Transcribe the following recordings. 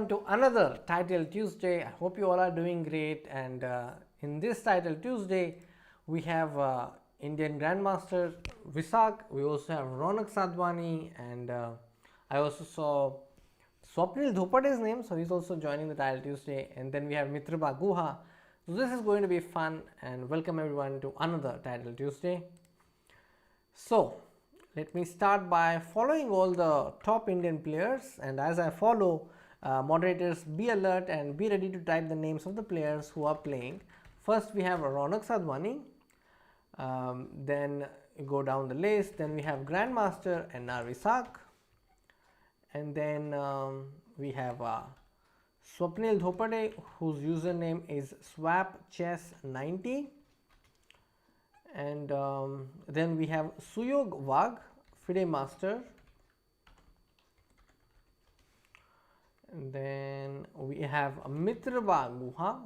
to another Title Tuesday. I hope you all are doing great. And in this Title Tuesday, we have Indian Grandmaster Visak. We also have Ronak Sadhwani, and I also saw Swapnil Dhopade's name, so he's also joining the Title Tuesday. And then we have Mitraba Guha. So this is going to be fun, and welcome everyone to another Title Tuesday. So let me start by following all the top Indian players, and as I follow, moderators be alert and be ready to type the names of the players who are playing. First we have Ronak Sadhwani, then go down the list, then we have Grandmaster NR Visak, and then we have Swapnil Dhopade, whose username is swapchess90, and then we have Suyog Wag, FIDE Master, and then we have Mitraba Guha,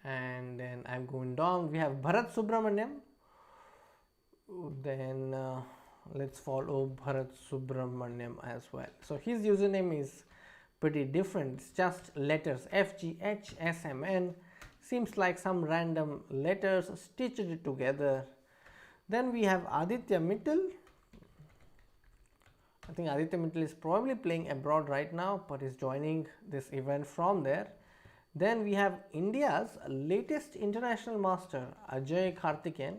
and then I'm going down, we have Bharat Subramaniam, then let's follow Bharat Subramaniam as well. So his username is pretty different, it's just letters FGHSMN, seems like some random letters stitched together. Then we have Aditya Mittal. I think Aditya Mittal is probably playing abroad right now, but is joining this event from there. Then we have India's latest international master, Ajay Karthikeyan.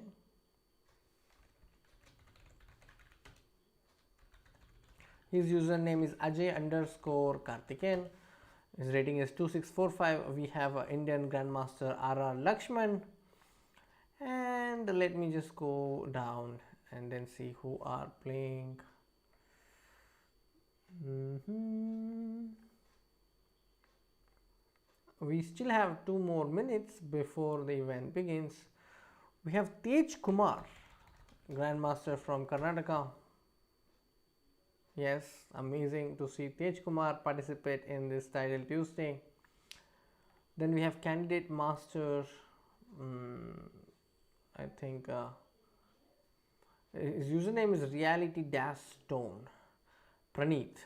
His username is Ajay_Karthikeyan. His rating is 2645. We have Indian Grandmaster RR Lakshman. And let me just go down and then see who are playing. We still have 2 more minutes before the event begins. We have Tej Kumar, Grandmaster from Karnataka. Yes, amazing to see Tej Kumar participate in this Title Tuesday. Then we have Candidate Master, I think his username is Reality-Stone, Praneeth.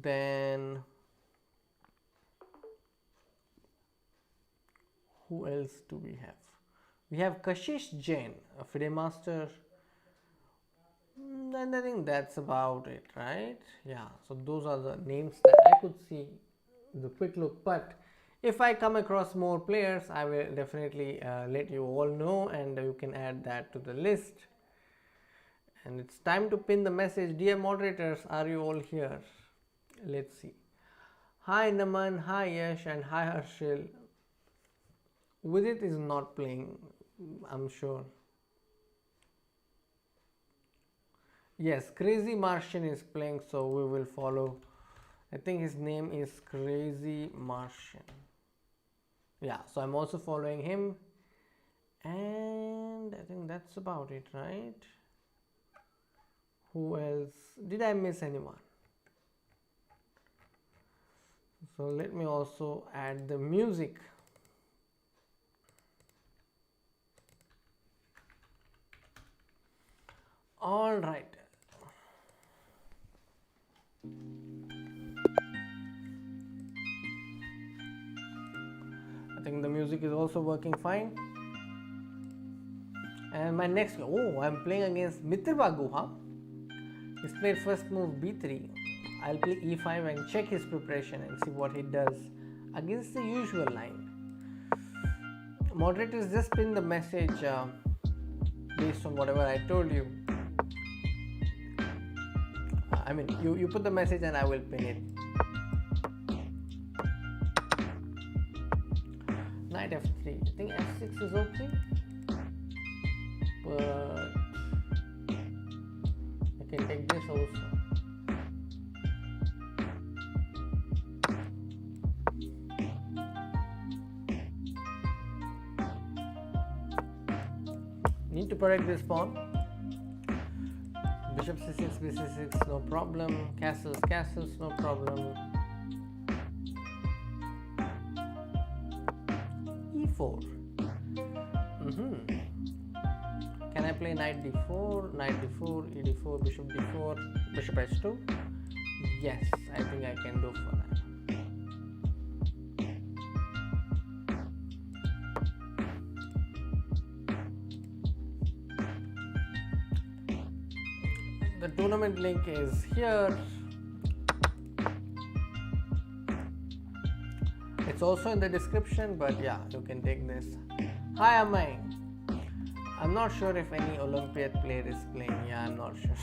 Then who else do we have? We have Kashish Jain, a FIDE Master. And I think that's about it, right? Yeah, so those are the names that I could see with a quick look. But if I come across more players, I will definitely let you all know, and you can add that to the list. And it's time to pin the message. Dear moderators, are you all here? Let's see. Hi Naman, hi Yash, and hi Harshil. Vidit is not playing, I'm sure. Yes, Crazy Martian is playing, so we will follow. I think his name is Crazy Martian. Yeah, so I'm also following him. And I think that's about it, right? Who else? Did I miss anyone? So let me also add the music. All right. I think the music is also working fine. And my next, I'm playing against Mitraba Guha. He's played first move b3. I'll play e5 and check his preparation and see what he does against the usual line. Moderators, just pin the message based on whatever I told you. I mean, you put the message and I will pin it. Knight f3. I think f6 is okay, but I can take this also. Need to protect this pawn. Bishop c6, bc6, no problem. Castles, castles, no problem. e4. Can I play knight d4, knight d4, e d4, bishop d4? Bishop h2. Yes, I think I can do for that. The tournament link is here. It's also in the description, but yeah, you can take this. Hi Amay. I'm not sure if any Olympiad player is playing. Yeah, I'm not sure.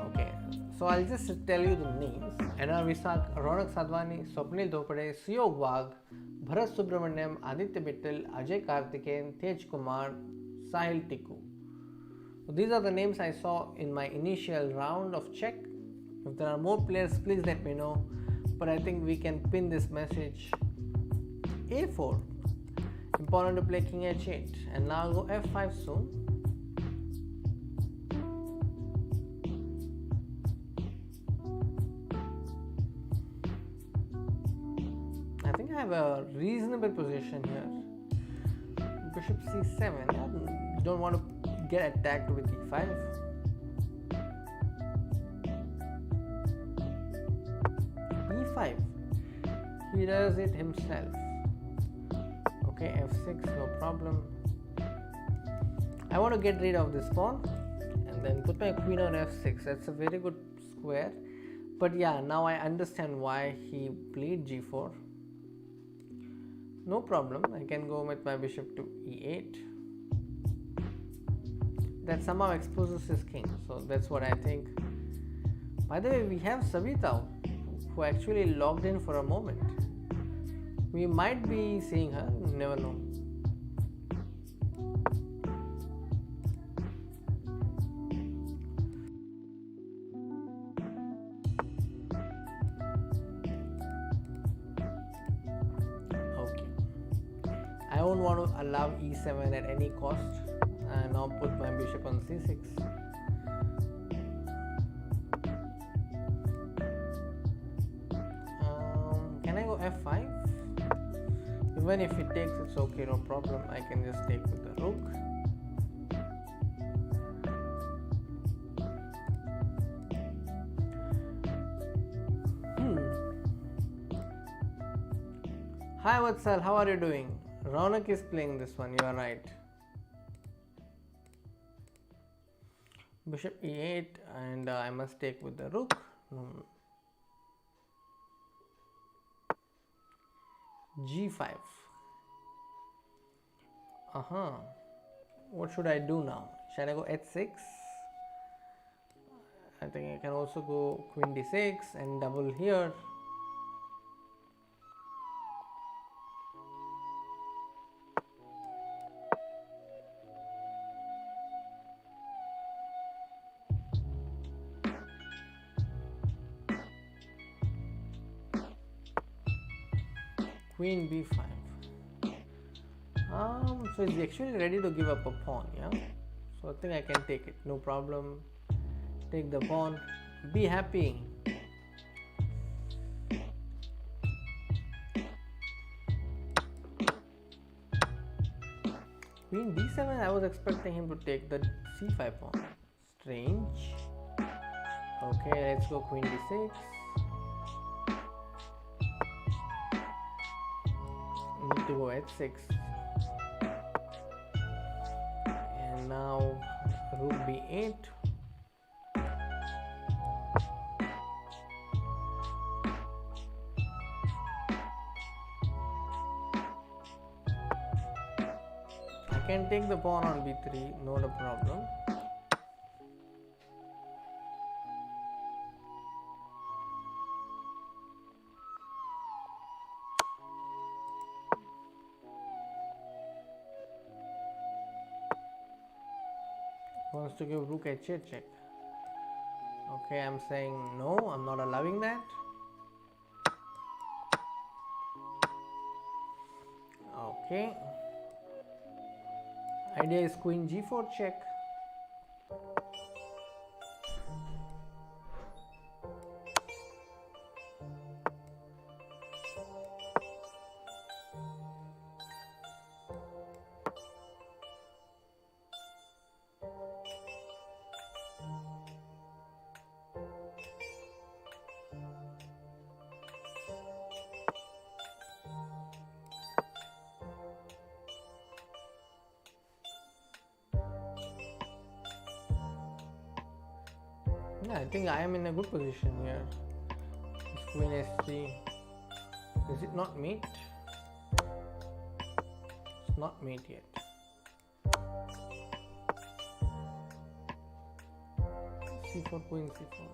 Okay, so I'll just tell you the names. Anna Visak, Ronak Sadhwani, Swapnil Dhopade, Siyog Wagh, Bharat Subramanyam, Aditya Mittal, Ajay Karthikeyan, Tej Kumar, Sahil Tikku. So these are the names I saw in my initial round of check. If there are more players, please let me know. But I think we can pin this message. A4. Important to play King H8. And now I'll go F5 soon. I think I have a reasonable position here. Bishop C7. I don't want to get attacked with E5. E5. He does it himself. Okay, F6, no problem. I want to get rid of this pawn and then put my queen on F6. That's a very good square. But yeah, now I understand why he played G4. No problem. I can go with my bishop to E8. That somehow exposes his king, so that's what I think. By the way, we have Savita who actually logged in for a moment. We might be seeing her, never know. Okay, I don't want to allow E7 at any cost. And now put my bishop on C6. Can I go F5? Even if it takes, it's okay, no problem. I can just take with the rook. Hi Vatsal, how are you doing? Ronak is playing this one, you are right. Bishop E8 and I must take with the rook. G5. What should I do now? Shall I go H6? I think I can also go Queen D6 and double here. Queen B5. So he's actually ready to give up a pawn, yeah? So I think I can take it, no problem. Take the pawn. Be happy. Queen D7, I was expecting him to take the C5 pawn. Strange. Okay, let's go Queen D6. Need to go H6. And now Rook B8. I can take the pawn on B3, not a problem. Wants to give Rook H8 check. Okay, I'm saying no, I'm not allowing that. Okay. Idea is Queen G4 check. Yeah, I think I am in a good position here. It's Queen S3. Is it not mate? It's not mate yet. C4, Queen C4.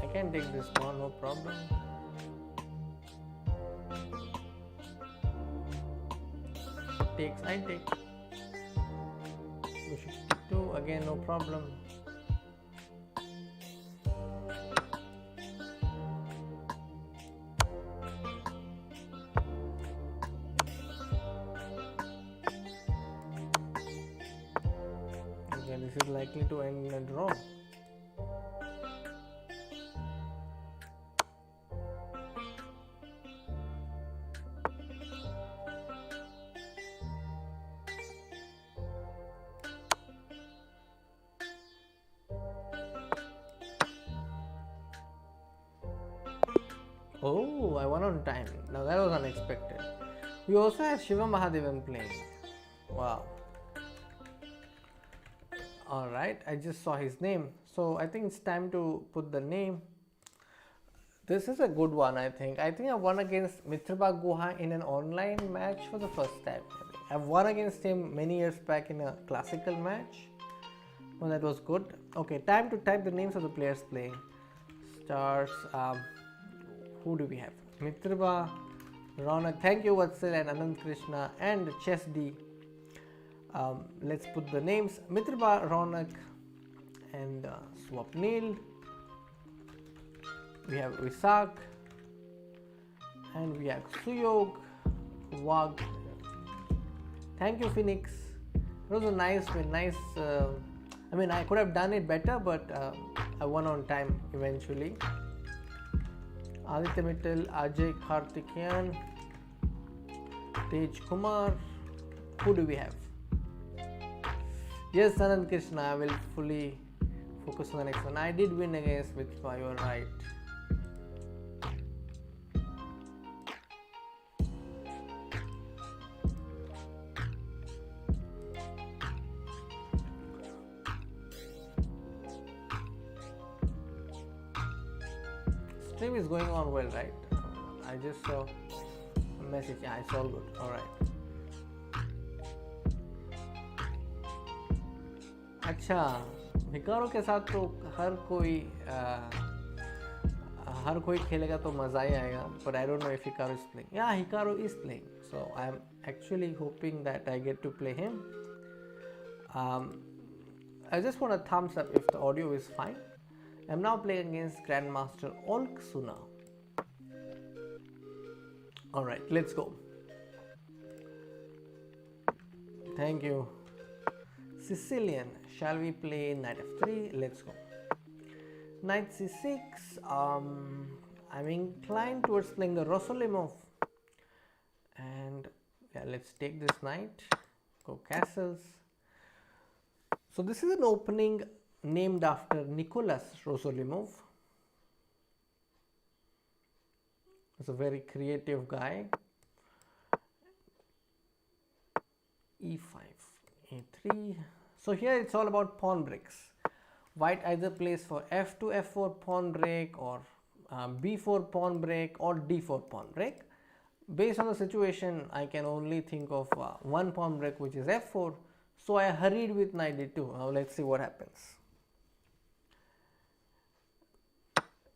I can take this pawn, no problem. Takes, I take. Bishop c2, again no problem. Okay, this is likely to end in a draw. Oh, I won on time. Now that was unexpected. We also have Shiva Mahadevan playing. Wow. Alright, I just saw his name. So I think it's time to put the name. This is a good one, I think. I think I won against Mitrabha Guha in an online match for the first time. I've won against him many years back in a classical match. Well, that was good. Okay, time to type the names of the players playing. Stars. Who do we have? Mitrabha, Ronak, thank you Vatsal and Anand Krishna and Chess D. Let's put the names. Mitrabha, Ronak and Swapnil. We have Visak and we have Suyog, Wag. Thank you Phoenix. It was a nice win, nice. I mean, I could have done it better, but I won on time eventually. Aditya Mittal, Ajay Karthikeyan, Tej Kumar. Who do we have? Yes, Anand Krishna. I will fully focus on the next one. I did win against Mitrabha, you are right. Stream is going on well, right? I just saw a message. Yeah, it's all good. All right. अच्छा, हिकारो के साथ तो हर कोई खेलेगा तो मजा ही आएगा. But I don't know if Hikaru is playing. Yeah, Hikaru is playing. So I am actually hoping that I get to play him. I just want a thumbs up if the audio is fine. I'm now playing against Grandmaster Olk Suna. Alright, let's go. Thank you. Sicilian, shall we play knight f3? Let's go. Knight c6. I'm inclined towards playing the Rosolimov. And yeah, let's take this knight. Go castles. So this is an opening named after Nicholas Rosolimov. He's a very creative guy. e5, a3. So here it's all about pawn breaks. White either plays for f2, f4 pawn break, or b4 pawn break, or d4 pawn break. Based on the situation, I can only think of one pawn break, which is f4. So I hurried with knight d2. Now let's see what happens.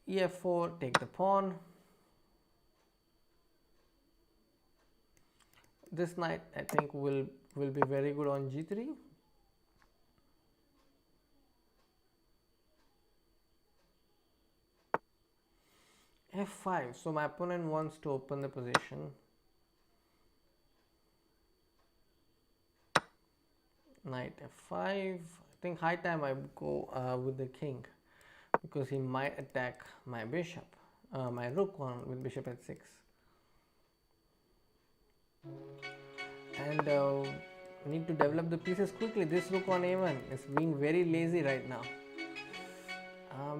ef4, take the pawn. This knight I think will be very good on g3. f5, so my opponent wants to open the position. Knight f5. I think high time I go with the king, because he might attack my bishop, my rook on with bishop h6. And need to develop the pieces quickly. This rook on a1 is being very lazy right now.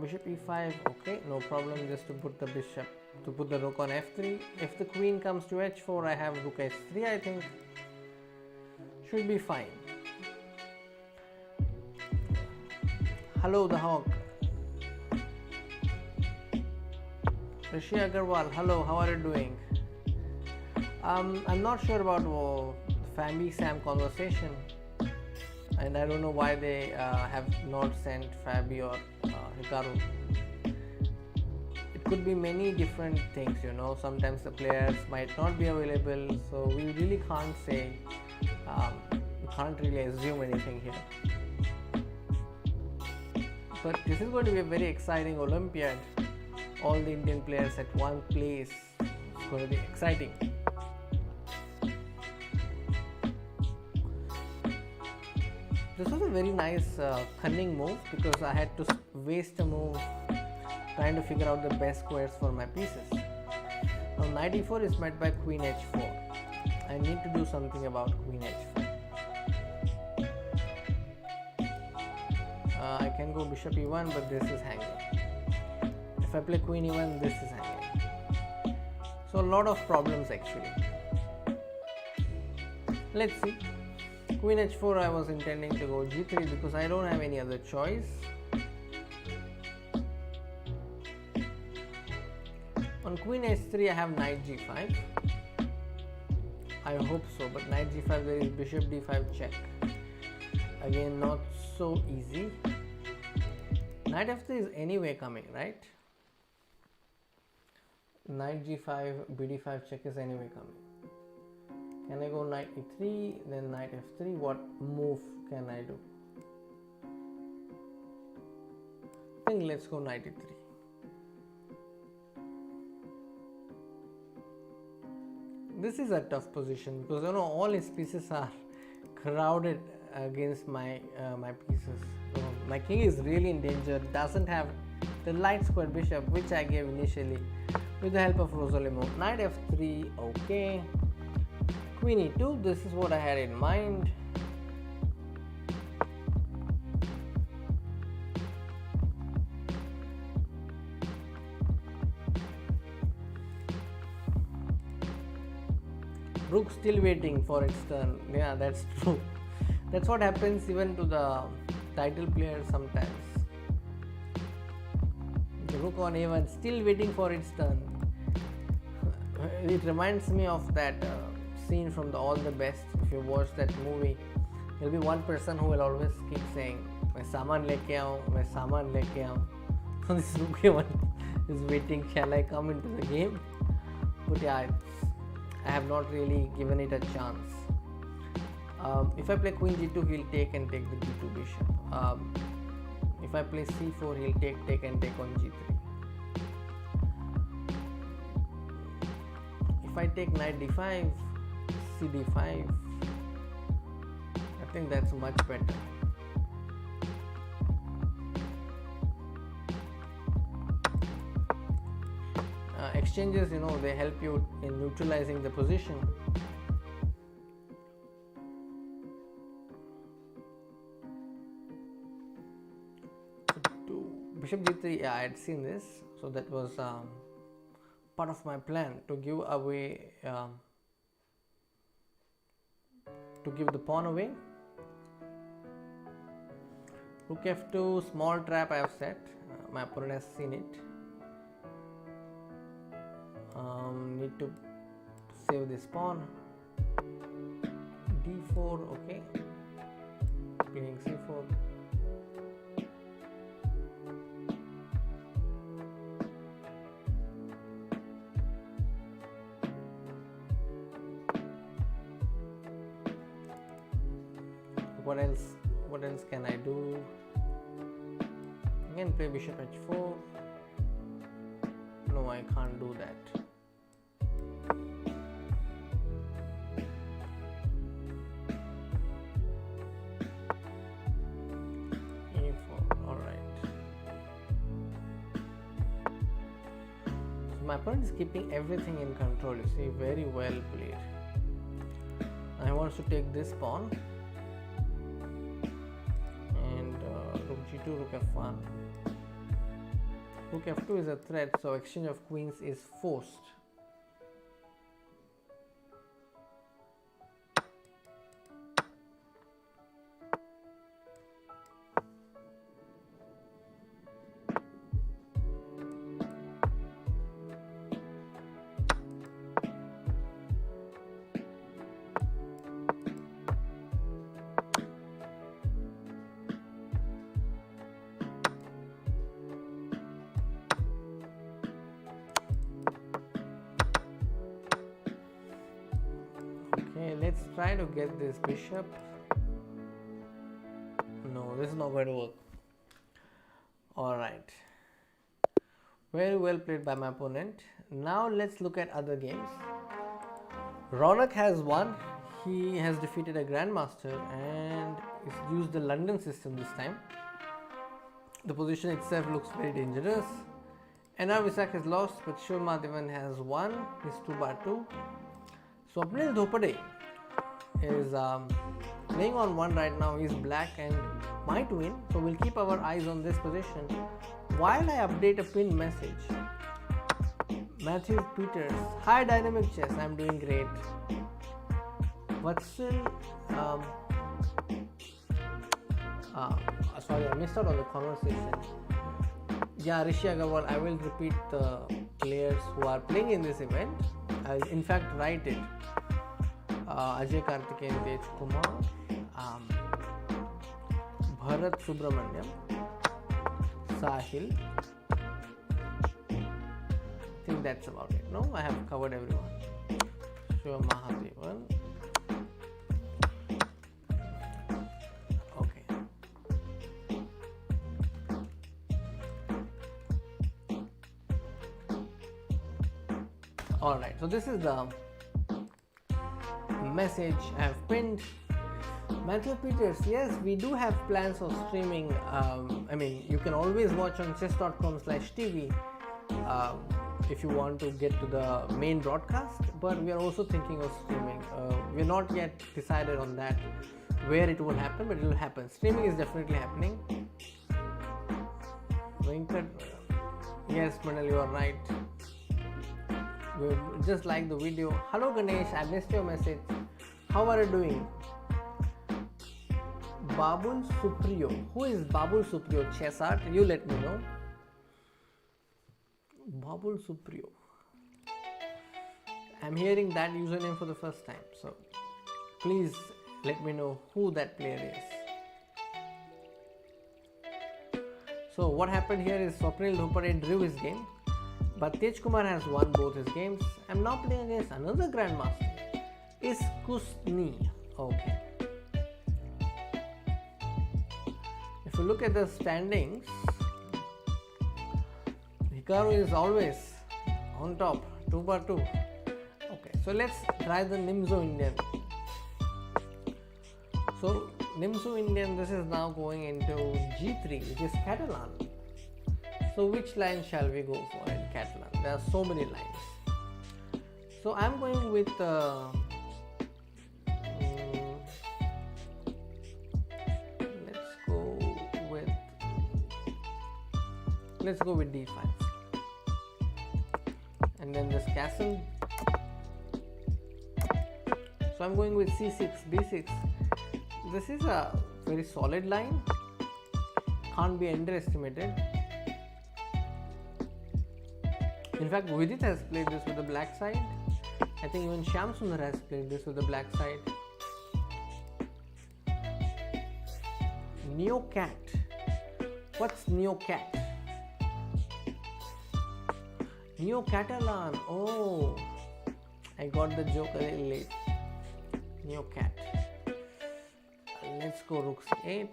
Bishop e5, okay, no problem, just to put the bishop to put the rook on f3. If the queen comes to h4, I have rook h3, I think. Should be fine. Hello, the hawk. Rishi Agarwal, hello, how are you doing? I'm not sure about the Fambi Sam conversation, and I don't know why they have not sent Fabi or Hikaru. It could be many different things, you know. Sometimes the players might not be available, so we really can't say, we can't really assume anything here. But this is going to be a very exciting Olympiad. All the Indian players at one place. It's going to be exciting. This was a very nice cunning move because I had to waste a move trying to figure out the best squares for my pieces. Now knight e4 is met by queen h4. I need to do something about queen h4. I can go bishop e1, but this is hanging. If I play queen e1, this is hanging. So a lot of problems actually. Let's see. Queen h4, I was intending to go g3 because I don't have any other choice. On queen h3, I have knight g5. I hope so, but knight g5, there is bishop d5 check. Again, not so easy. Knight f3 is anyway coming, right? Knight g5, bd5 check is anyway coming. Can I go knight e3, then knight f3? What move can I do? I think let's go knight e3. This is a tough position because you know all his pieces are crowded against my pieces. So my king is really in danger. Doesn't have the light square bishop, which I gave initially with the help of Rosolimo. Knight f3, okay. Queen e2, this is what I had in mind. Rook still waiting for its turn. Yeah, that's true. That's what happens even to the title players sometimes. The rook on a1 still waiting for its turn. It reminds me of that scene from the All the Best. If you watch that movie, there'll be one person who will always keep saying, "मैं सामान लेके आऊँ, मैं सामान लेके आऊँ." So this rook a1 is waiting. Shall I come into the game? But yeah, I have not really given it a chance. If I play queen g2, he'll take and take the g2 bishop. If I play c4, he'll take and take on g3. If I take knight d5, cd5, I think that's much better. Exchanges, you know, they help you in neutralizing the position. Bishop g3, yeah, I had seen this, so that was part of my plan to give away, to give the pawn away. Rook f2, small trap I have set. My opponent has seen it. Need to save this pawn. d4, okay. Playing c4. What else can I do? I can play bishop h4. No, I can't do that. e4, alright. So my opponent is keeping everything in control, you see, very well played. I want to take this pawn. Rook g2, rook f1. Rook f2 is a threat, so exchange of queens is forced. Okay, let's try to get this bishop. No, this is not going to work. Alright. Very well played by my opponent. Now let's look at other games. Ronak has won. He has defeated a grandmaster and he's used the London system this time. The position itself looks very dangerous. NR Visak has lost, but Shiv Madhavan has won. He's 2/2. Swapnil Dhopade is playing on 1 right now. He's black and might win, so we'll keep our eyes on this position while I update a pinned message. Matthew Peters, hi Dynamic Chess, I'm doing great. Vatsil, sorry, I missed out on the conversation. Yeah, Rishi Agarwal, I will repeat the players who are playing in this event. I'll in fact write it. Ajay Karthikeyan, Tej Kumar, Bharat Subramanyam, Sahil. I think that's about it. No, I have covered everyone. Shiva Mahadevan. Okay. Alright, so this is the message I have pinned. Matthew Peters, yes, we do have plans of streaming. I mean, you can always watch on chess.com/TV if you want to get to the main broadcast, but we are also thinking of streaming. We're not yet decided on that, where it will happen, but it will happen. Streaming is definitely happening. Venkat, yes, Manal, you are right. Just like the video. Hello Ganesh, I missed your message. How are you doing? Babul Supriyo. Who is Babul Supriyo? Chess art? You let me know. Babul Supriyo. I'm hearing that username for the first time. So please let me know who that player is. So what happened here is Swapnil Dhopade drew his game, but Tej Kumar has won both his games. I'm now playing against another grandmaster. Is Kusni. Okay. If you look at the standings, Hikaru is always on top, 2/2. Okay, so let's try the Nimzo Indian. So Nimzo Indian, this is now going into G3, which is Catalan. So which line shall we go for in Catalan? There are so many lines. So I'm going with let's go with D5, and then this castle. So I'm going with C6, B6. This is a very solid line, can't be underestimated. In fact, Vidit has played this with the black side. I think even Shyam Sundar has played this with the black side. Neocat. What's Neocat? Neo-Catalan. Oh, I got the joke a little late. Neocat. Let's go Rook C8.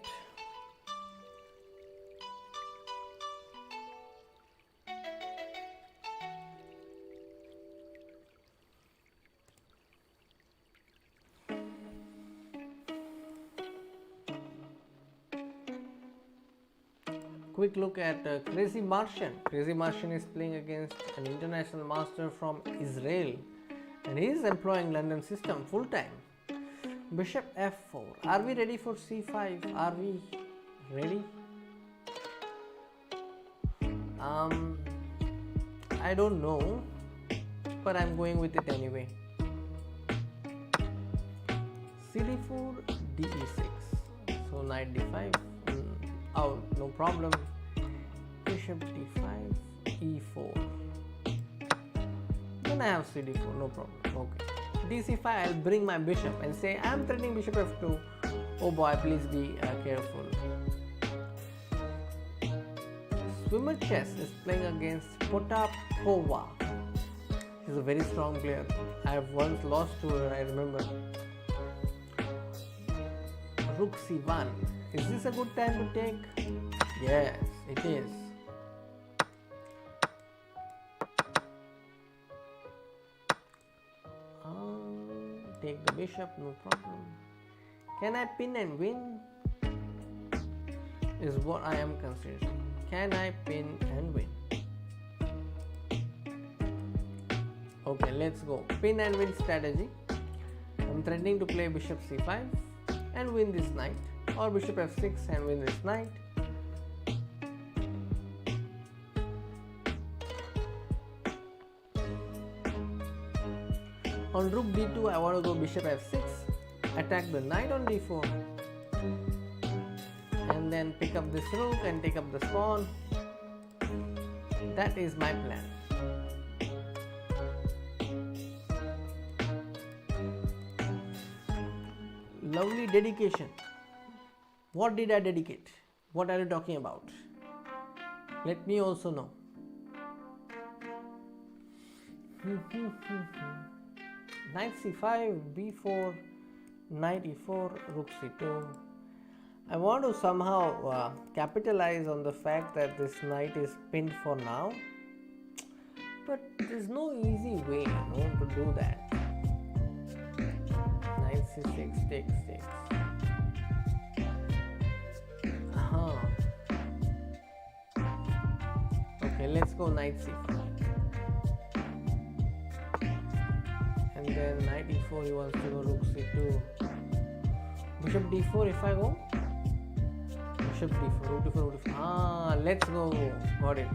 Quick look at Crazy Martian. Crazy Martian is playing against an international master from Israel, and he is employing London system full time. Bishop f4. Are we ready for c5? Are we ready? Um, I don't know, but I'm going with it anyway. CD4, DE6. So knight D5. Oh, no problem. Bishop D5, E4. Then I have CD4, no problem. Okay. DC5, I'll bring my bishop and say I'm threatening bishop F2. Oh boy, please be careful. Swimmer Chess is playing against Potapova. She's a very strong player. I have once lost to her, I remember. Rook C1. Is this a good time to take? Yes, it is. Take the bishop, no problem. Can I pin and win? Is what I am considering. Can I pin and win? Okay, let's go. Pin and win strategy. I'm threatening to play bishop c5 and win this knight, or bishop f6 and win this knight. On rook d2, I want to go bishop f6, attack the knight on d4, and then pick up this rook and take up the pawn. That is my plan. Lovely dedication. What did I dedicate? What are you talking about? Let me also know. Knight c5, b4, knight e4, rook c2. I want to somehow capitalize on the fact that this knight is pinned for now, but there's no easy way, to do that. Knight c6 takes. Okay, let's go knight c5. And then knight e4, he wants to go rook c2. Bishop d4 if I go. Bishop d4, rook d4, rook d4. Let's go. Got it.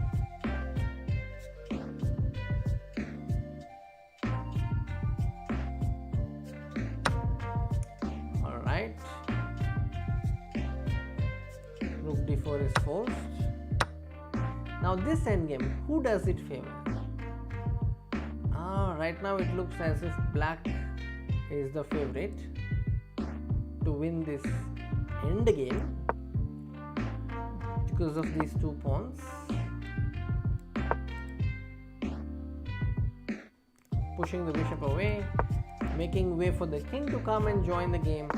Alright. Rook d4 is forced. Now this endgame, who does it favor? Right now it looks as if black is the favorite to win this endgame because of these two pawns. Pushing the bishop away, making way for the king to come and join the game.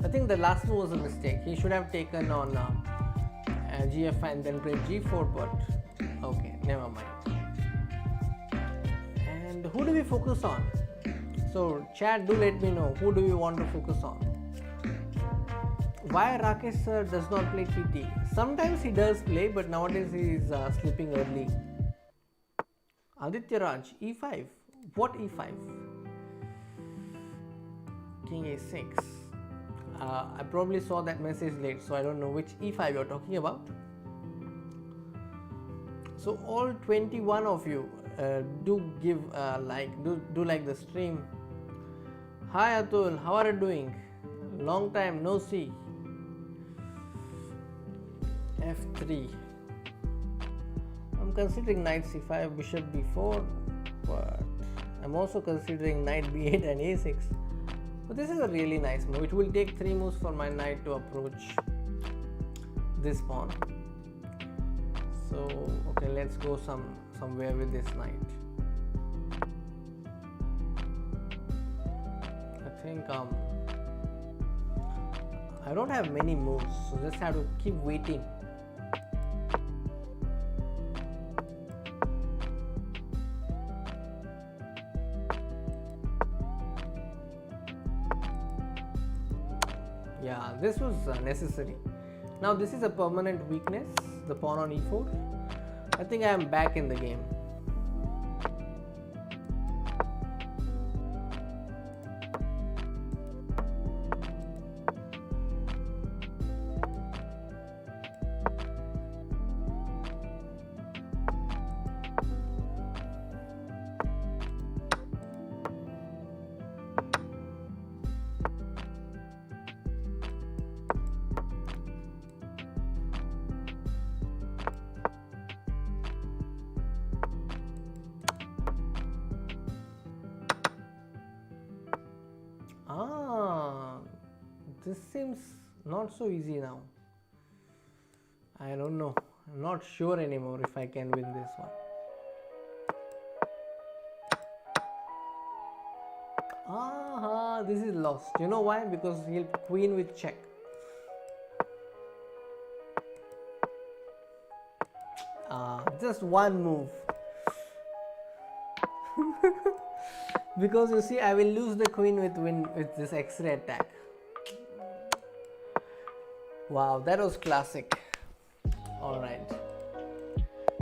I think the last move was a mistake. He should have taken on gf and then played g4, but okay, never mind. And who do we focus on? So chat, do let me know, who do we want to focus on? Why Rakesh sir does not play TT? Sometimes he does play, but nowadays he is sleeping early. Aditya Raj, e5. What e5? King a6. I probably saw that message late, so I don't know which e5 you're talking about. So all 21 of you do give like, do like the stream. Hi Atul, how are you doing? Long time no see. f3. I'm considering knight c5, bishop b4, but I'm also considering knight b8 and a6. But this is a really nice move. It will take 3 moves for my knight to approach this pawn. So okay, let's go somewhere with this knight. I think I don't have many moves, so just have to keep waiting. Yeah, this was necessary. Now this is a permanent weakness, the pawn on e4. I think I am back in the game. This seems not so easy now. I don't know. I'm not sure anymore if I can win this one. This is lost. You know why? Because he'll queen with check. Just one move. Because you see, I will lose the queen with this X-ray attack. Wow, that was classic. Alright.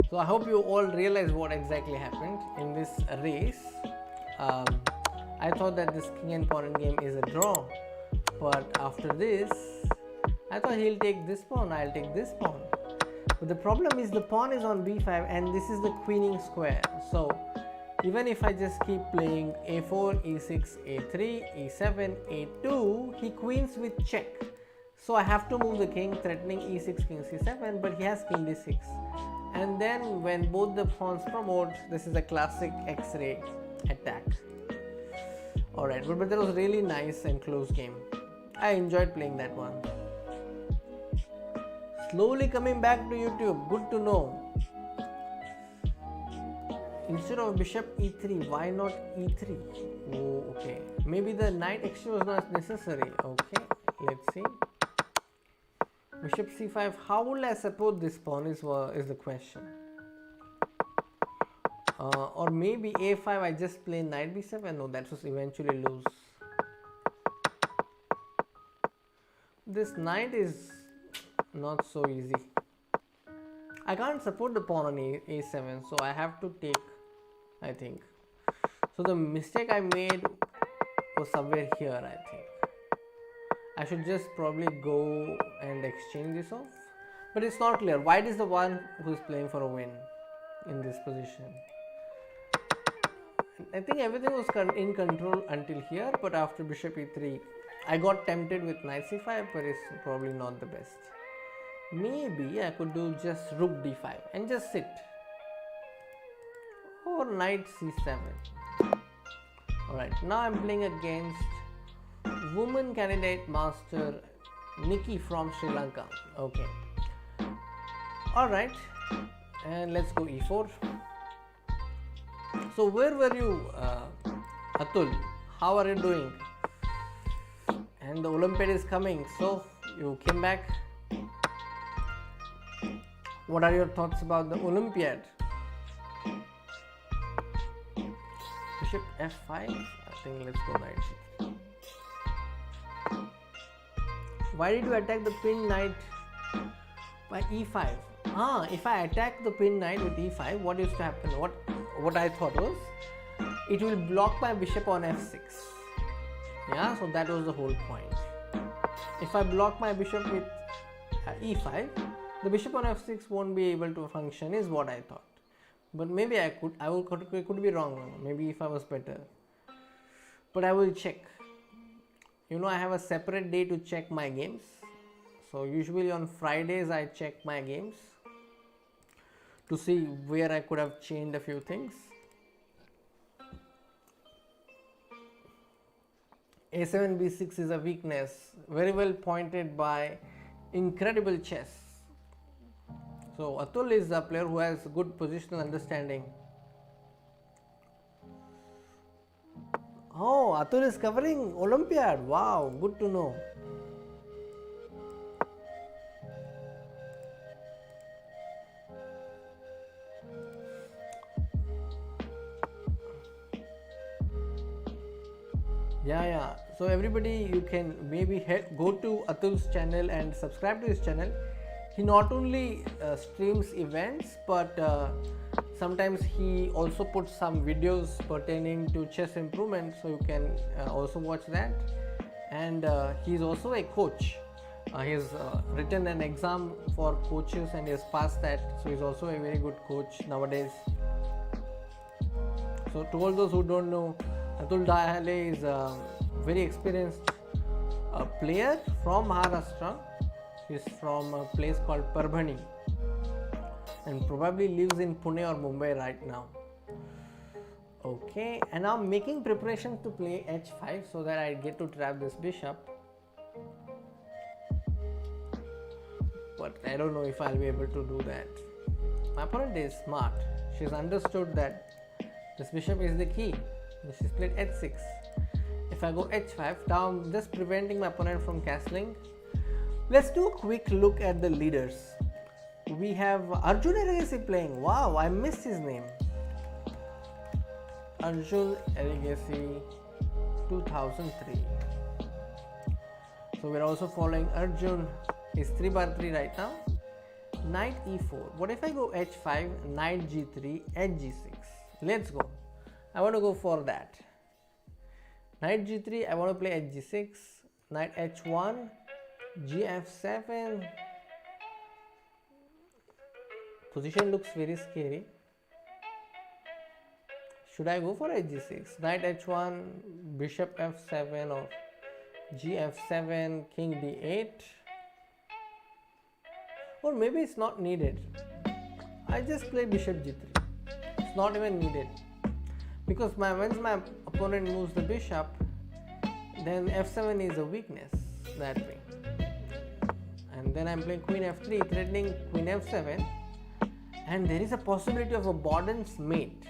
So I hope you all realize what exactly happened in this race. I thought that this king and pawn game is a draw. But after this, I thought he'll take this pawn, I'll take this pawn. But the problem is the pawn is on b5 and this is the queening square. So even if I just keep playing a4, e6, a3, e7, a2, he queens with check. So I have to move the king, threatening e6, king c7, but he has king d6. And then when both the pawns promote, this is a classic X-ray attack. Alright, but that was really nice and close game. I enjoyed playing that one. Slowly coming back to YouTube, good to know. Instead of bishop e3, why not e3? Oh, okay. Maybe the knight exchange was not necessary. Okay, let's see. Bishop c5, how will I support this pawn is the question. Or maybe a5, I just play knight b7. No, that was eventually lose. This knight is not so easy. I can't support the pawn on a7, so I have to take, I think. So the mistake I made was somewhere here, I think. I should just probably go and exchange this off. But it's not clear. White is the one who is playing for a win in this position. I think everything was in control until here, but after bishop e3, I got tempted with knight c5, but it's probably not the best. Maybe I could do just rook d5 and just sit. Or knight c7. Alright, now I'm playing against woman candidate master Nikki from Sri Lanka. Okay. Alright, and let's go e4. So where were you, Atul? How are you doing? And the Olympiad is coming, so you came back. What are your thoughts about the Olympiad? Bishop f5. I think let's go knight c3. Why did you attack the pinned knight by e5? If I attack the pinned knight with e5, what used to happen? What I thought was, it will block my bishop on f6. Yeah, so that was the whole point. If I block my bishop with e5, the bishop on f6 won't be able to function, is what I thought. But maybe I could be wrong. Maybe if I was better. But I will check. You know, I have a separate day to check my games. So usually on Fridays I check my games to see where I could have changed a few things. a7 b6 is a weakness, very well pointed by incredible chess. So Atul is a player who has good positional understanding. Oh, Atul is covering Olympiad. Wow, good to know. Yeah. So everybody, you can maybe go to Atul's channel and subscribe to his channel. He not only streams events, but sometimes he also puts some videos pertaining to chess improvement, so you can also watch that. And he's also a coach. He's written an exam for coaches and he has passed that, so he's also a very good coach nowadays. So to all those who don't know, Atul Dahale is a very experienced player from Maharashtra. He's from a place called Parbhani and probably lives in Pune or Mumbai right now. Okay, and now I'm making preparations to play h5 so that I get to trap this bishop. but I don't know if I'll be able to do that. My opponent is smart. She's understood that this bishop is the key. She's played h6. If I go h5, now I'm just preventing my opponent from castling. Let's do a quick look at the leaders. We have Arjun Erigaisi playing. Wow, I missed his name. Arjun Erigaisi 2003. So we're also following Arjun. He's 3/3 right now. Knight e4. What if I go h5, knight g3, h6? Let's go. I want to go for that. Knight g3, I want to play h6, knight h1, gf7. Position looks very scary. Should I go for h6? Knight h1, bishop f7 or gf7, king d8? Or maybe it's not needed. I just play bishop g3. It's not even needed. Because once my opponent moves the bishop, then f7 is a weakness that way. And then I'm playing queen f3, threatening queen f7. And there is a possibility of a Borden's mate.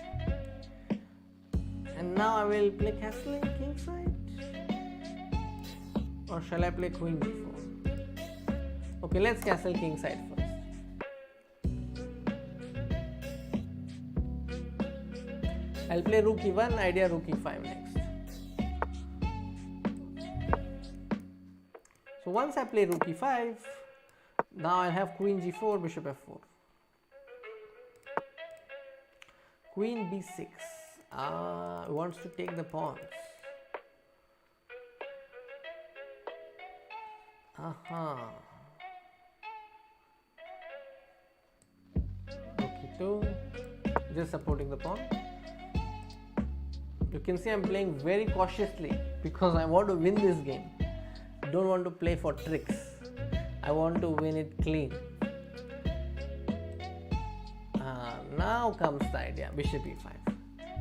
And now I will play castling kingside. Or shall I play queen g4? Okay, let's castle kingside first. I'll play rook e1, idea rook e5 next. So once I play rook e5, now I'll have queen g4, bishop f4. Queen b6. Wants to take the pawns. Okay, 2. Just supporting the pawn. You can see I'm playing very cautiously because I want to win this game. Don't want to play for tricks. I want to win it clean. Now comes the idea, bishop e5.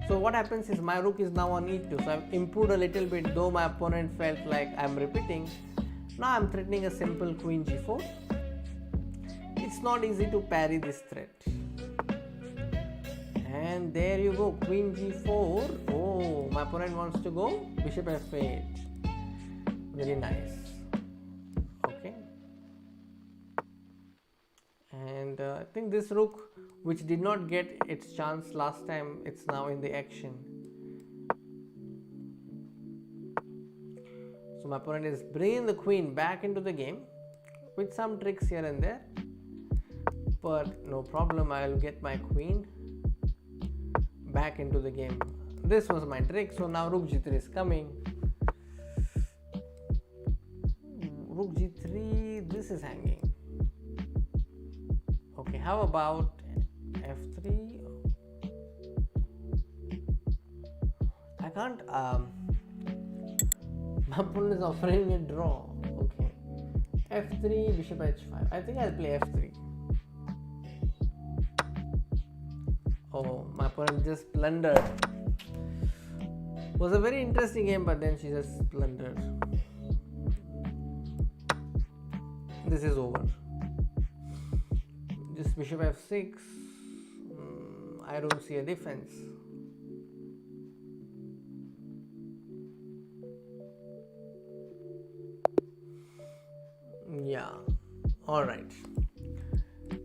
So what happens is my rook is now on e2. So I've improved a little bit, though my opponent felt like I'm repeating. Now I'm threatening a simple queen g4. It's not easy to parry this threat. And there you go, queen g4. Oh, my opponent wants to go bishop f8. Very nice. Okay. And I think this rook, which did not get its chance last time, it's now in the action. So my opponent is bringing the queen back into the game with some tricks here and there. But no problem, I'll get my queen back into the game. This was my trick. So now rook g3 is coming. Rook g3, this is hanging. Okay, how about f3? I can't. My opponent is offering a draw. Okay, f3, bishop h5. I think I'll play f3. Oh, my opponent just blundered. It was a very interesting game, but then she just blundered. This is over. Just bishop f6. I don't see a defense. Yeah. All right.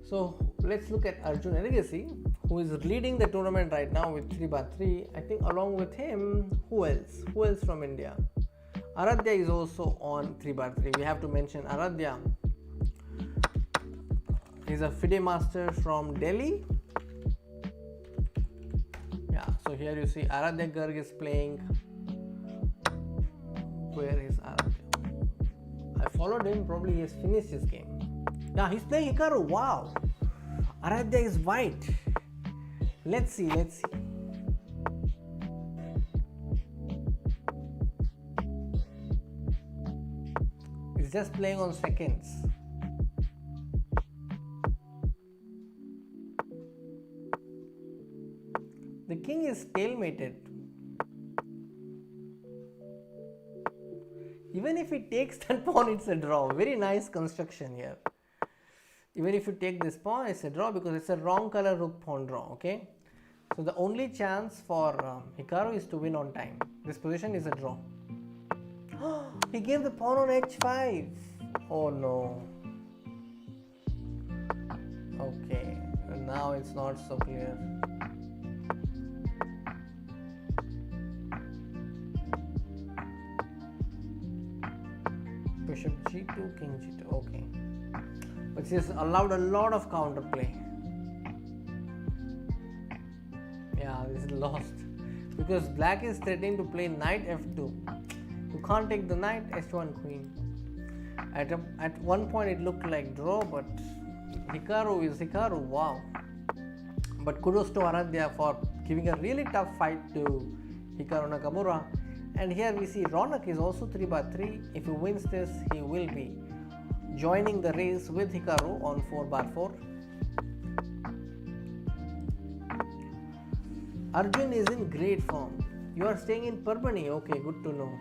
So let's look at Arjun Erigaisi, who is leading the tournament right now with 3/3. I think along with him, who else? Who else from India? Aradhya is also on 3/3. We have to mention Aradhya. He's a FIDE master from Delhi. Yeah, so here you see Aradhya Garg is playing. Where is Aradhya? I followed him, probably he has finished his game. Yeah, he's playing Hikaru. Wow. Aradhya is white. Let's see. He's just playing on seconds. The king is stalemated. Even if he takes that pawn, it's a draw. Very nice construction here. Even if you take this pawn, it's a draw because it's a wrong color rook pawn draw. Okay, so the only chance for Hikaru is to win on time. This position is a draw. He gave the pawn on h5. Oh no. Okay, now it's not so clear. Bishop g2, king g2. Okay, but she's allowed a lot of counterplay. Yeah, this is lost because black is threatening to play knight f2. You can't take the knight, h1 queen. At one point it looked like draw, but Hikaru is Hikaru. Wow. But kudos to Aradhya for giving a really tough fight to Hikaru Nakamura. And here we see Ronak is also 3/3. If he wins this, he will be joining the race with Hikaru on 4/4. Arjun is in great form. You are staying in Parbani. Okay, good to know.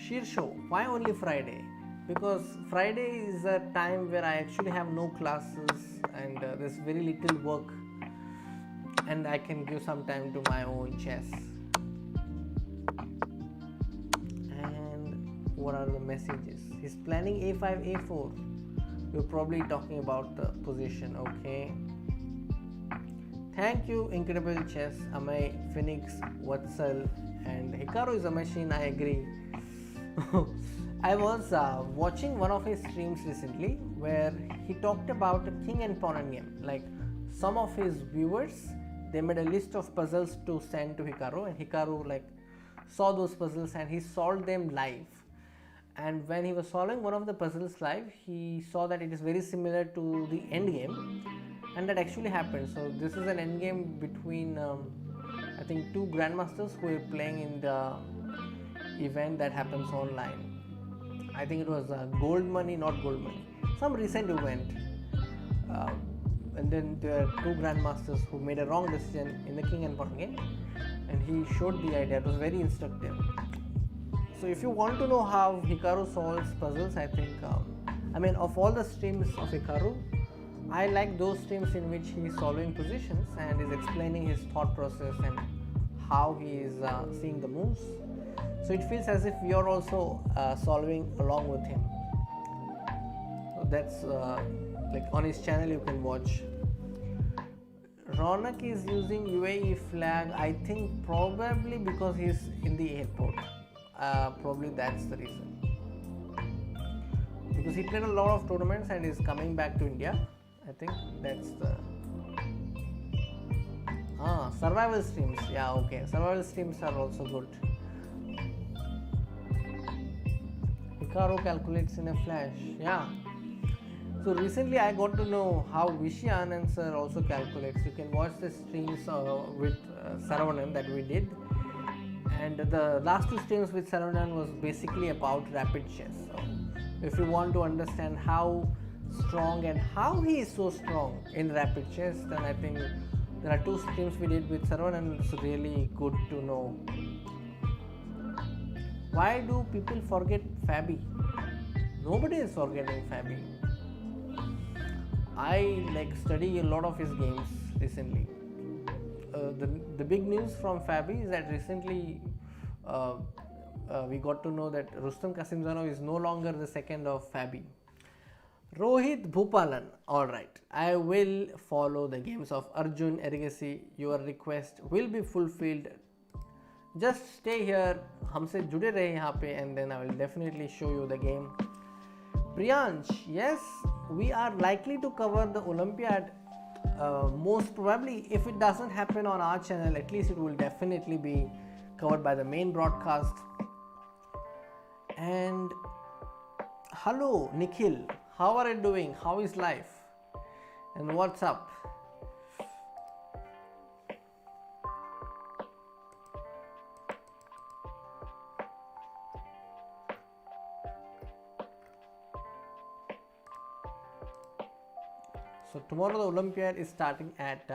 Shirsho, why only Friday? Because Friday is a time where I actually have no classes and there's very little work, and I can give some time to my own chess. And what are the messages? He's planning a5, a4. You're probably talking about the position. Okay. Thank you, Incredible Chess, Amay, Phoenix, Watsal, and Hikaru is a machine. I agree. I was watching one of his streams recently where he talked about a king and pawn endgame. Like some of his viewers, they made a list of puzzles to send to Hikaru, and Hikaru like saw those puzzles and he solved them live. And when he was solving one of the puzzles live, he saw that it is very similar to the endgame, and that actually happened. So this is an endgame between I think two grandmasters who are playing in the event that happens online. I think it was gold money, not gold money, some recent event. And then there are two grandmasters who made a wrong decision in the king and pawn game, and he showed the idea. It was very instructive. So if you want to know how Hikaru solves puzzles, I think of all the streams of Hikaru, I like those streams in which he is solving positions and is explaining his thought process and how he is seeing the moves. So it feels as if we are also solving along with him. So that's like on his channel you can watch. Ronak is using UAE flag, I think probably because he's in the airport. Probably that's the reason. Because he played a lot of tournaments and is coming back to India. I think that's the survival streams. Yeah, okay. Survival streams are also good. Hikaru calculates in a flash. Yeah. So recently I got to know how Vishy Anand sir also calculates. You can watch the streams with Saravanan that we did. And the last two streams with Saravanan was basically about rapid chess. So if you want to understand how strong and how he is so strong in rapid chess, then I think there are two streams we did with Saravanan, and it's really good to know. Why do people forget Fabi? Nobody is forgetting Fabi. I study a lot of his games recently. The big news from Fabi is that recently we got to know that Rustam Kasimzadov is no longer the second of Fabi. Rohit Bhupalan, alright, I will follow the games of Arjun Erigaisi. Your request will be fulfilled. Just stay here, हमसे जुड़े रहे यहाँ पे, and then I will definitely show you the game. Priyansh, yes, we are likely to cover the Olympiad. Most probably, if it doesn't happen on our channel, at least it will definitely be covered by the main broadcast. And hello Nikhil, how are you doing? How is life? And what's up? So tomorrow the Olympiad is starting at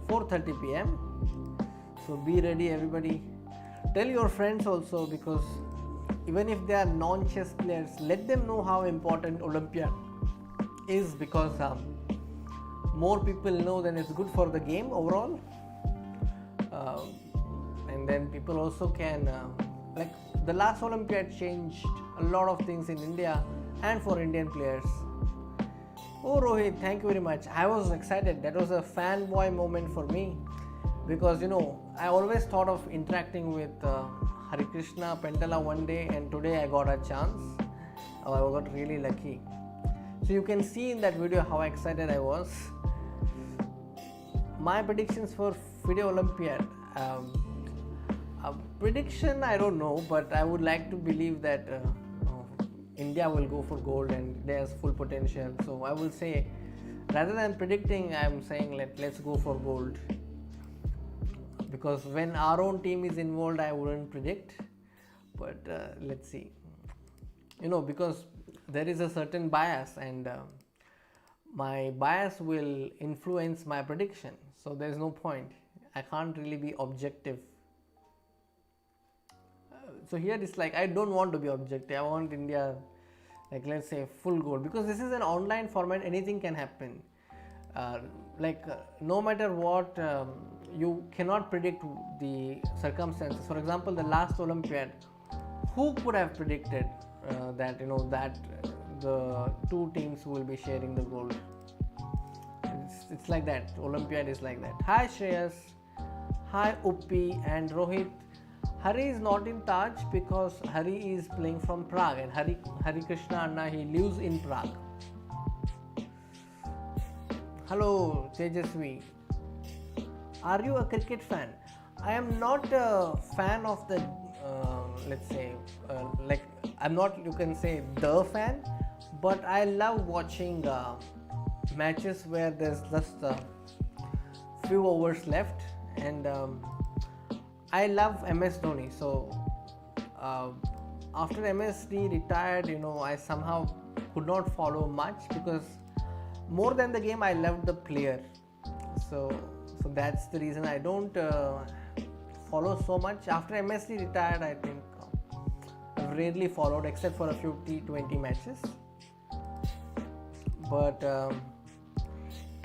4:30 p.m. So be ready everybody. Tell your friends also, because even if they are non-chess players, let them know how important Olympiad is because more people know, then it's good for the game overall. And then people also can like the last Olympiad changed a lot of things in India and for Indian players. Oh Rohit, thank you very much. I was excited. That was a fanboy moment for me because I always thought of interacting with Hari Krishna Pentala one day, and today I got a chance. I got really lucky. So you can see in that video how excited I was. My predictions for FIDE Olympiad. Prediction I don't know, but I would like to believe that India will go for gold and there's full potential. So I will say, rather than predicting, I'm saying let's go for gold. Because when our own team is involved, I wouldn't predict. But let's see. Because there is a certain bias, and my bias will influence my prediction. So there's no point. I can't really be objective. So here it's like I don't want to be objective. I want India, like let's say full gold, because this is an online format. Anything can happen. No matter what, you cannot predict the circumstances. For example, the last Olympiad, who could have predicted that the two teams will be sharing the gold? It's like that. Olympiad is like that. Hi Shreyas, hi Uppi and Rohit. Hari is not in Taj because Hari is playing from Prague, and Hari Krishna Anna, he lives in Prague. Hello Tejasvi. Are you a cricket fan? I am not a fan of the I'm not, you can say, the fan, but I love watching matches where there's just a few overs left, and I love MS Dhoni. So after MSD retired, I somehow could not follow much because more than the game, I loved the player. So that's the reason I don't follow so much. After MSD retired, I think I've rarely followed except for a few T20 matches. But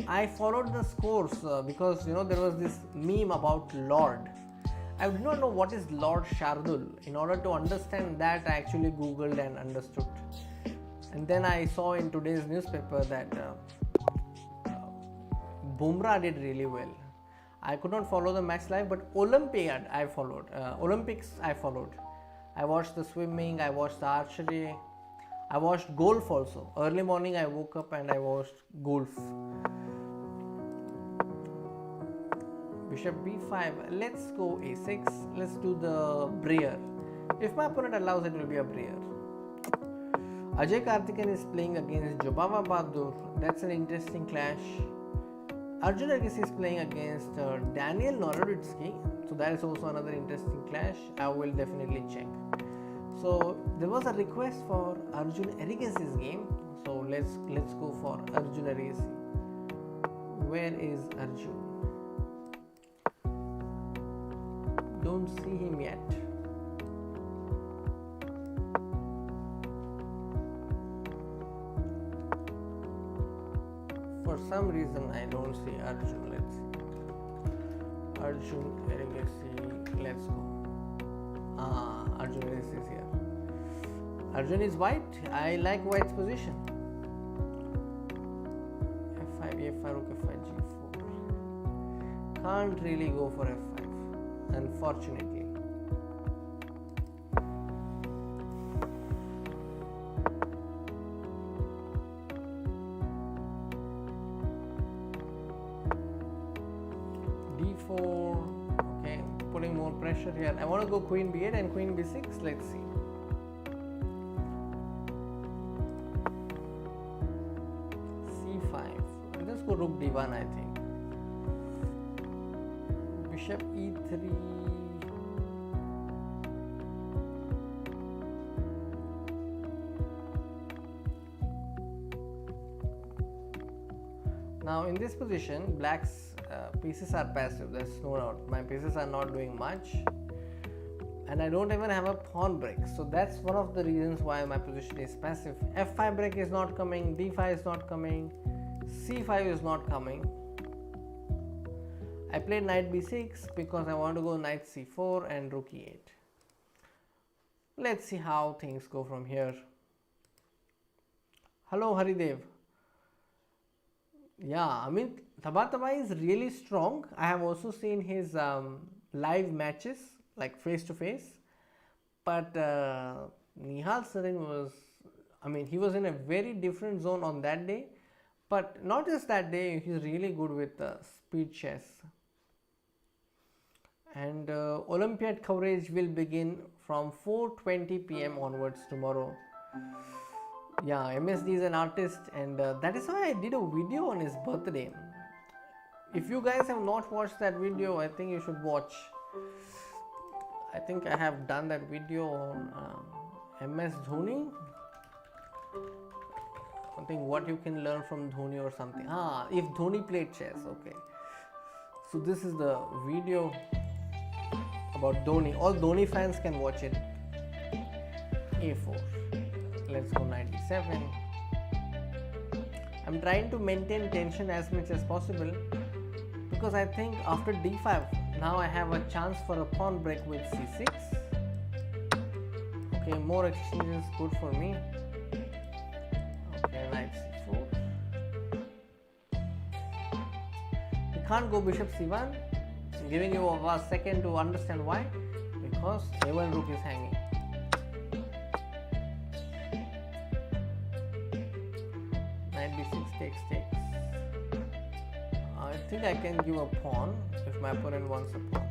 I followed the scores because there was this meme about Lord. I did not know what is Lord Shardul. In order to understand that, I actually googled and understood. And then I saw in today's newspaper that Bumrah did really well. I could not follow the match live, but Olympiad I followed. Olympics I followed. I watched the swimming, I watched the archery, I watched golf also. Early morning I woke up and I watched golf. Bishop b5, let's go a6, let's do the Breyer. If my opponent allows, it will be a Breyer. Ajay Karthikeyan is playing against Jobava Bahadur. That's an interesting clash. Arjun Erigaisi is playing against Daniel Noroditsky. So that is also another interesting clash. I will definitely check. So there was a request for Arjun Erigaisi's game. So let's go for Arjun Erigaisi. Where is Arjun? Don't see him yet. For some reason I don't see Arjun. Let's see. Arjun Erigaisi. Let's go. Arjun Erigaisi is here. Arjun is white. I like white's position. F5, A5, Rook F5, G4. Can't really go for F5, unfortunately. D4. Okay, putting more pressure here. I want to go Queen B8 and Queen B6. Let's see. C5. Let's go Rook D1, I think. Bishop E3. Now in this position, black's pieces are passive, there's no doubt. My pieces are not doing much, and I don't even have a pawn break. So that's one of the reasons why my position is passive. F5 break is not coming, D5 is not coming, C5 is not coming. I played knight b6 because I want to go knight c4 and rook e8. Let's see how things go from here. Hello Haridev. Yeah, I mean Tabatabai is really strong. I have also seen his live matches, like face to face. But Nihal Sarin was, I mean, he was in a very different zone on that day. But not just that day, he's really good with speed chess. And Olympiad coverage will begin from 4:20 p.m. onwards tomorrow. Yeah, MSD is an artist, and that is why I did a video on his birthday. If you guys have not watched that video, I think you should watch. I think I have done that video on MS Dhoni. I think what you can learn from Dhoni or something. If Dhoni played chess, okay. So this is the video about Dhoni. All Dhoni fans can watch it. A4. Let's go knight d7. I'm trying to maintain tension as much as possible because I think after d5 now I have a chance for a pawn break with c6. Okay, more exchanges good for me. Okay, knight c4. You can't go bishop c1. I'm giving you a second to understand why. Because a1 rook is hanging. Knight b6 takes. I think I can give a pawn if my opponent wants a pawn.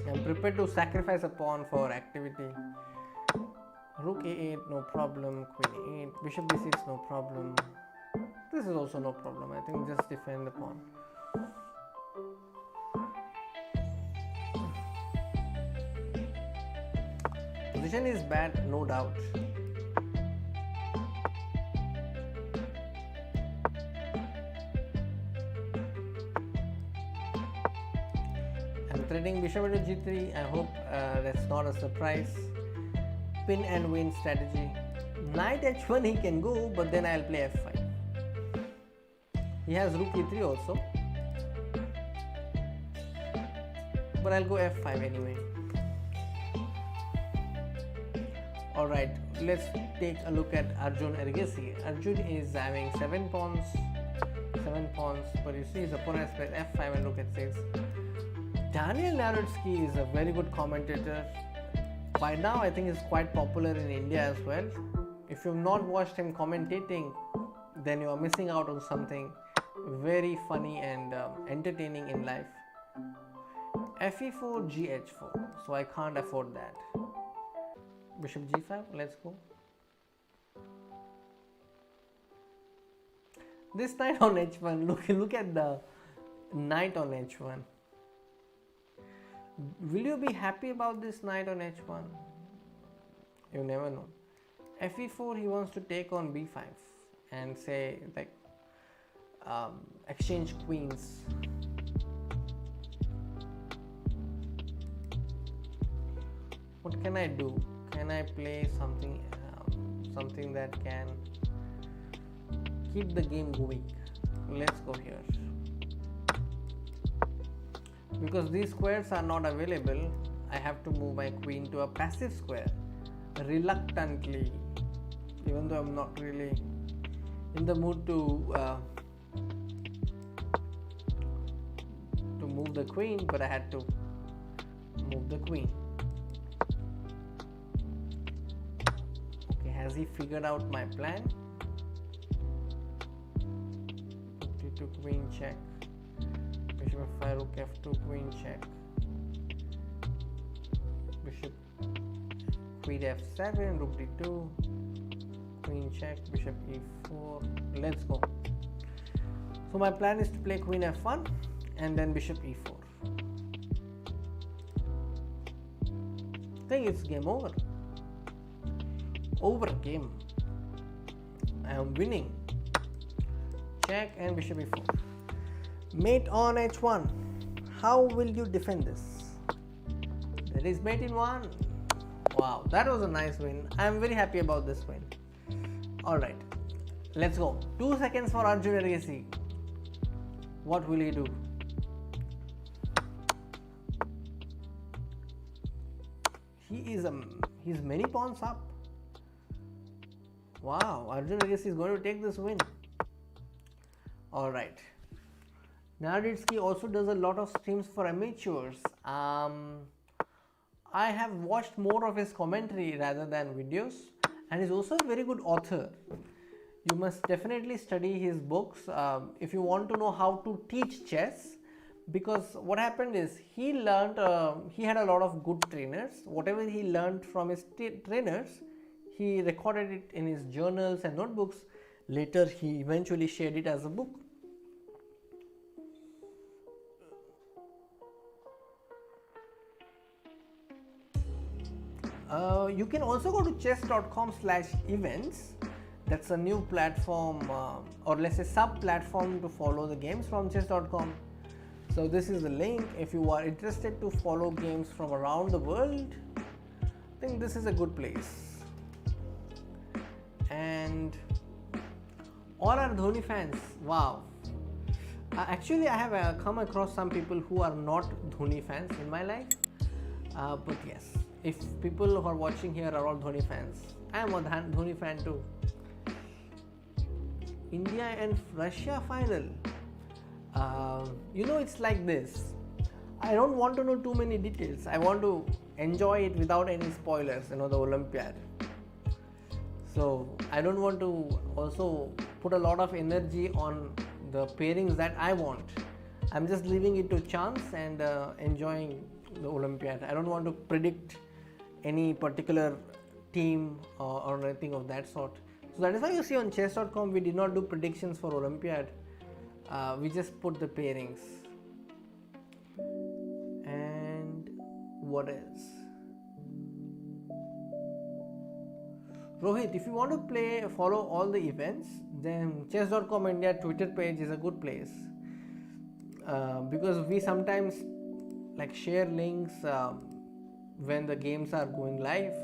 I'm prepared to sacrifice a pawn for activity. Rook a8, no problem. Queen a8, bishop b6, no problem. This is also no problem. I think just defend the pawn. Position is bad, no doubt. I'm threading bishop into g3. I hope that's not a surprise. Pin and win strategy. Knight h1 he can go, but then I'll play f5. He has rook e3 also, but I'll go f5 anyway. Alright, let's take a look at Arjun Erigaisi. Arjun is having 7 pawns, but you see his opponent has played f5 and rook h6. Daniel Narodsky is a very good commentator. By now I think he's quite popular in India as well. If you've not watched him commentating, then you are missing out on something very funny and entertaining in life. Fe4, gh4, so I can't afford that. Bishop g5, let's go. This knight on h1, look at the knight on h1. Will you be happy about this knight on h1? You never know. Fe4, he wants to take on b5 and say like exchange queens. What can I do? Can I play something that can keep the game going? Let's go here. Because these squares are not available, I have to move my queen to a passive square reluctantly, even though I'm not really in the mood to move the queen, but I had to move the queen. Okay, has he figured out my plan? Rook d2, queen check. Bishop f5, rook f2, queen check. Bishop queen f7, rook d2, queen check, bishop e4. Let's go. So my plan is to play queen f1 and then bishop e4. I think it's game over. Over game. I am winning. Check and bishop e4. Mate on h1. How will you defend this? There is mate in 1. Wow, that was a nice win. I am very happy about this win. Alright, let's go. 2 seconds for Arjun Erigaisi. What will he do? He's many pawns up. Wow, Arjun Erigaisi is going to take this win. Alright. Naroditsky also does a lot of streams for amateurs. I have watched more of his commentary rather than videos, and he's also a very good author. You must definitely study his books if you want to know how to teach chess, because what happened is he learned, he had a lot of good trainers. Whatever he learned from his trainers, he recorded it in his journals and notebooks. Later he eventually shared it as a book. You can also go to chess.com/events. That's a new platform, or let's say sub-platform to follow the games from chess.com. So this is the link. If you are interested to follow games from around the world, I think this is a good place. And all our Dhoni fans, wow. Actually, I have come across some people who are not Dhoni fans in my life. But yes, if people who are watching here are all Dhoni fans, I am a Dhoni fan too. India and Russia final. It's like this. I don't want to know too many details. I want to enjoy it without any spoilers, the Olympiad. So I don't want to also put a lot of energy on the pairings that I want. I'm just leaving it to chance and enjoying the Olympiad. I don't want to predict any particular team or anything of that sort. So that is why you see on chess.com we did not do predictions for Olympiad. We just put the pairings. And what else? Rohit, if you want to follow all the events, then chess.com India Twitter page is a good place. Because we sometimes share links when the games are going live.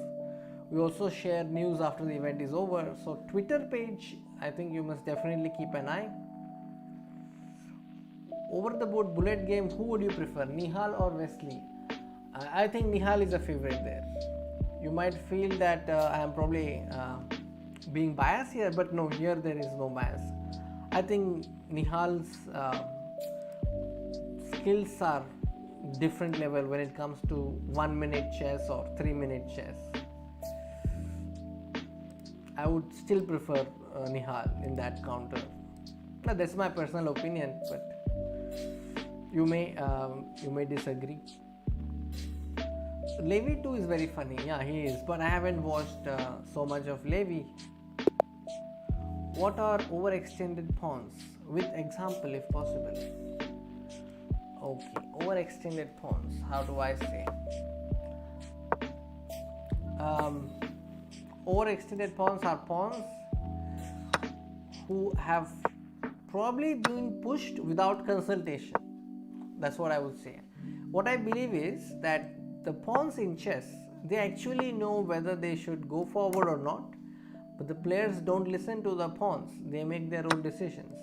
We also share news after the event is over. So Twitter page, I think you must definitely keep an eye. Over the board bullet game, who would you prefer, Nihal or Wesley? I think Nihal is a favorite there. You might feel that I am probably being biased here, but no, here there is no bias. I think Nihal's skills are different level when it comes to 1 minute chess or 3 minute chess. I would still prefer Nihal in that counter. Now, that's my personal opinion, but you may disagree. Levy too is very funny. Yeah, he is, but I haven't watched so much of Levy. What are overextended pawns? With example if possible. Okay, overextended pawns. How do I say? Overextended pawns are pawns who have probably been pushed without consultation. That's what I would say. What I believe is that the pawns in chess, they actually know whether they should go forward or not, but the players don't listen to the pawns. They make their own decisions.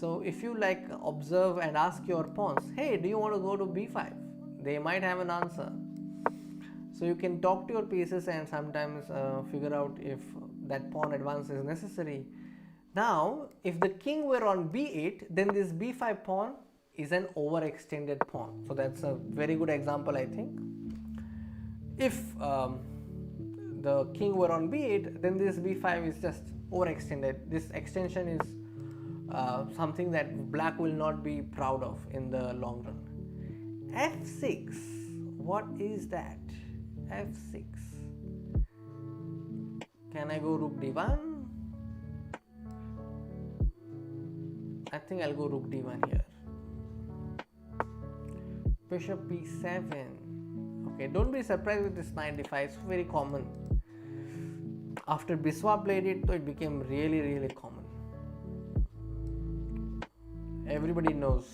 So if you observe and ask your pawns, hey, do you want to go to b5? They might have an answer. So you can talk to your pieces and sometimes figure out if that pawn advance is necessary. Now, if the king were on b8, then this b5 pawn is an overextended pawn. So that's a very good example, I think. If the king were on b8, then this b5 is just overextended. This extension is something that black will not be proud of in the long run. f6, what is that? f6. Can I go rook d1? I think I'll go rook d1 here. Bishop b7. Okay, don't be surprised with this knight d5. It's very common. After Biswa played it, so it became really, really common. everybody knows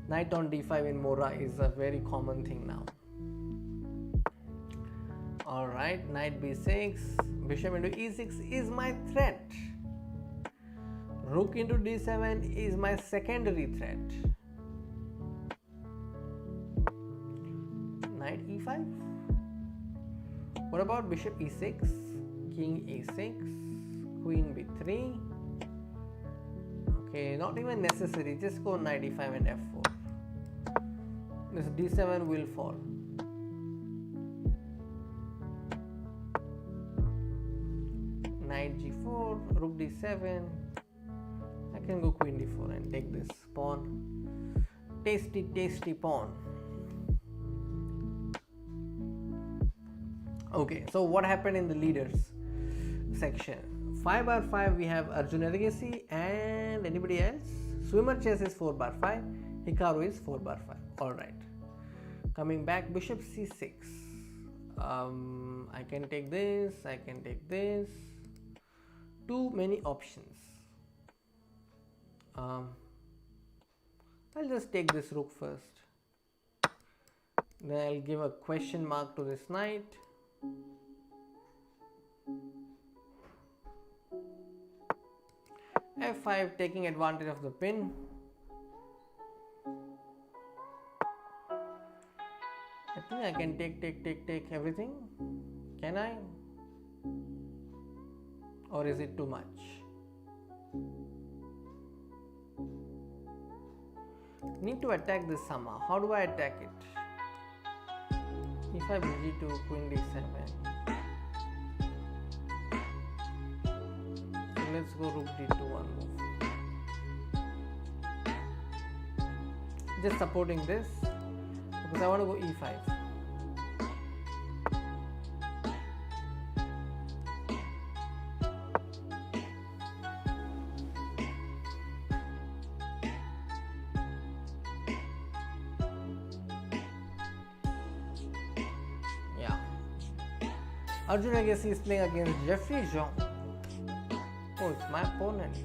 knight on d5 in Mora is a very common thing now. Alright, knight b6, bishop into e6 is my threat. Rook into d7 is my secondary threat. Knight e5. What about bishop e6, king e6, queen b3? Okay, not even necessary, just go knight e5 and f4. This d7 will fall. Knight g4, rook d7. I can go queen d4 and take this pawn. Tasty, tasty pawn. Okay, so what happened in the leaders section? 5x5 we have Arjun Erigaisi and anybody else? Swimmer chess is 4x5, Hikaru is 4x5. Alright. Coming back, bishop c6. I can take this, I can take this. Too many options. I'll just take this rook first. Then I'll give a question mark to this knight. f5, taking advantage of the pin. I think I can take everything. Can I? Or is it too much? Need to attack this somehow. How do I attack it? e5, g2, queen d7. So let's go rook d2, one move. Just supporting this because I want to go e5. Arjun Erigaisi is playing against Jeffrey Jean. Oh, it's my opponent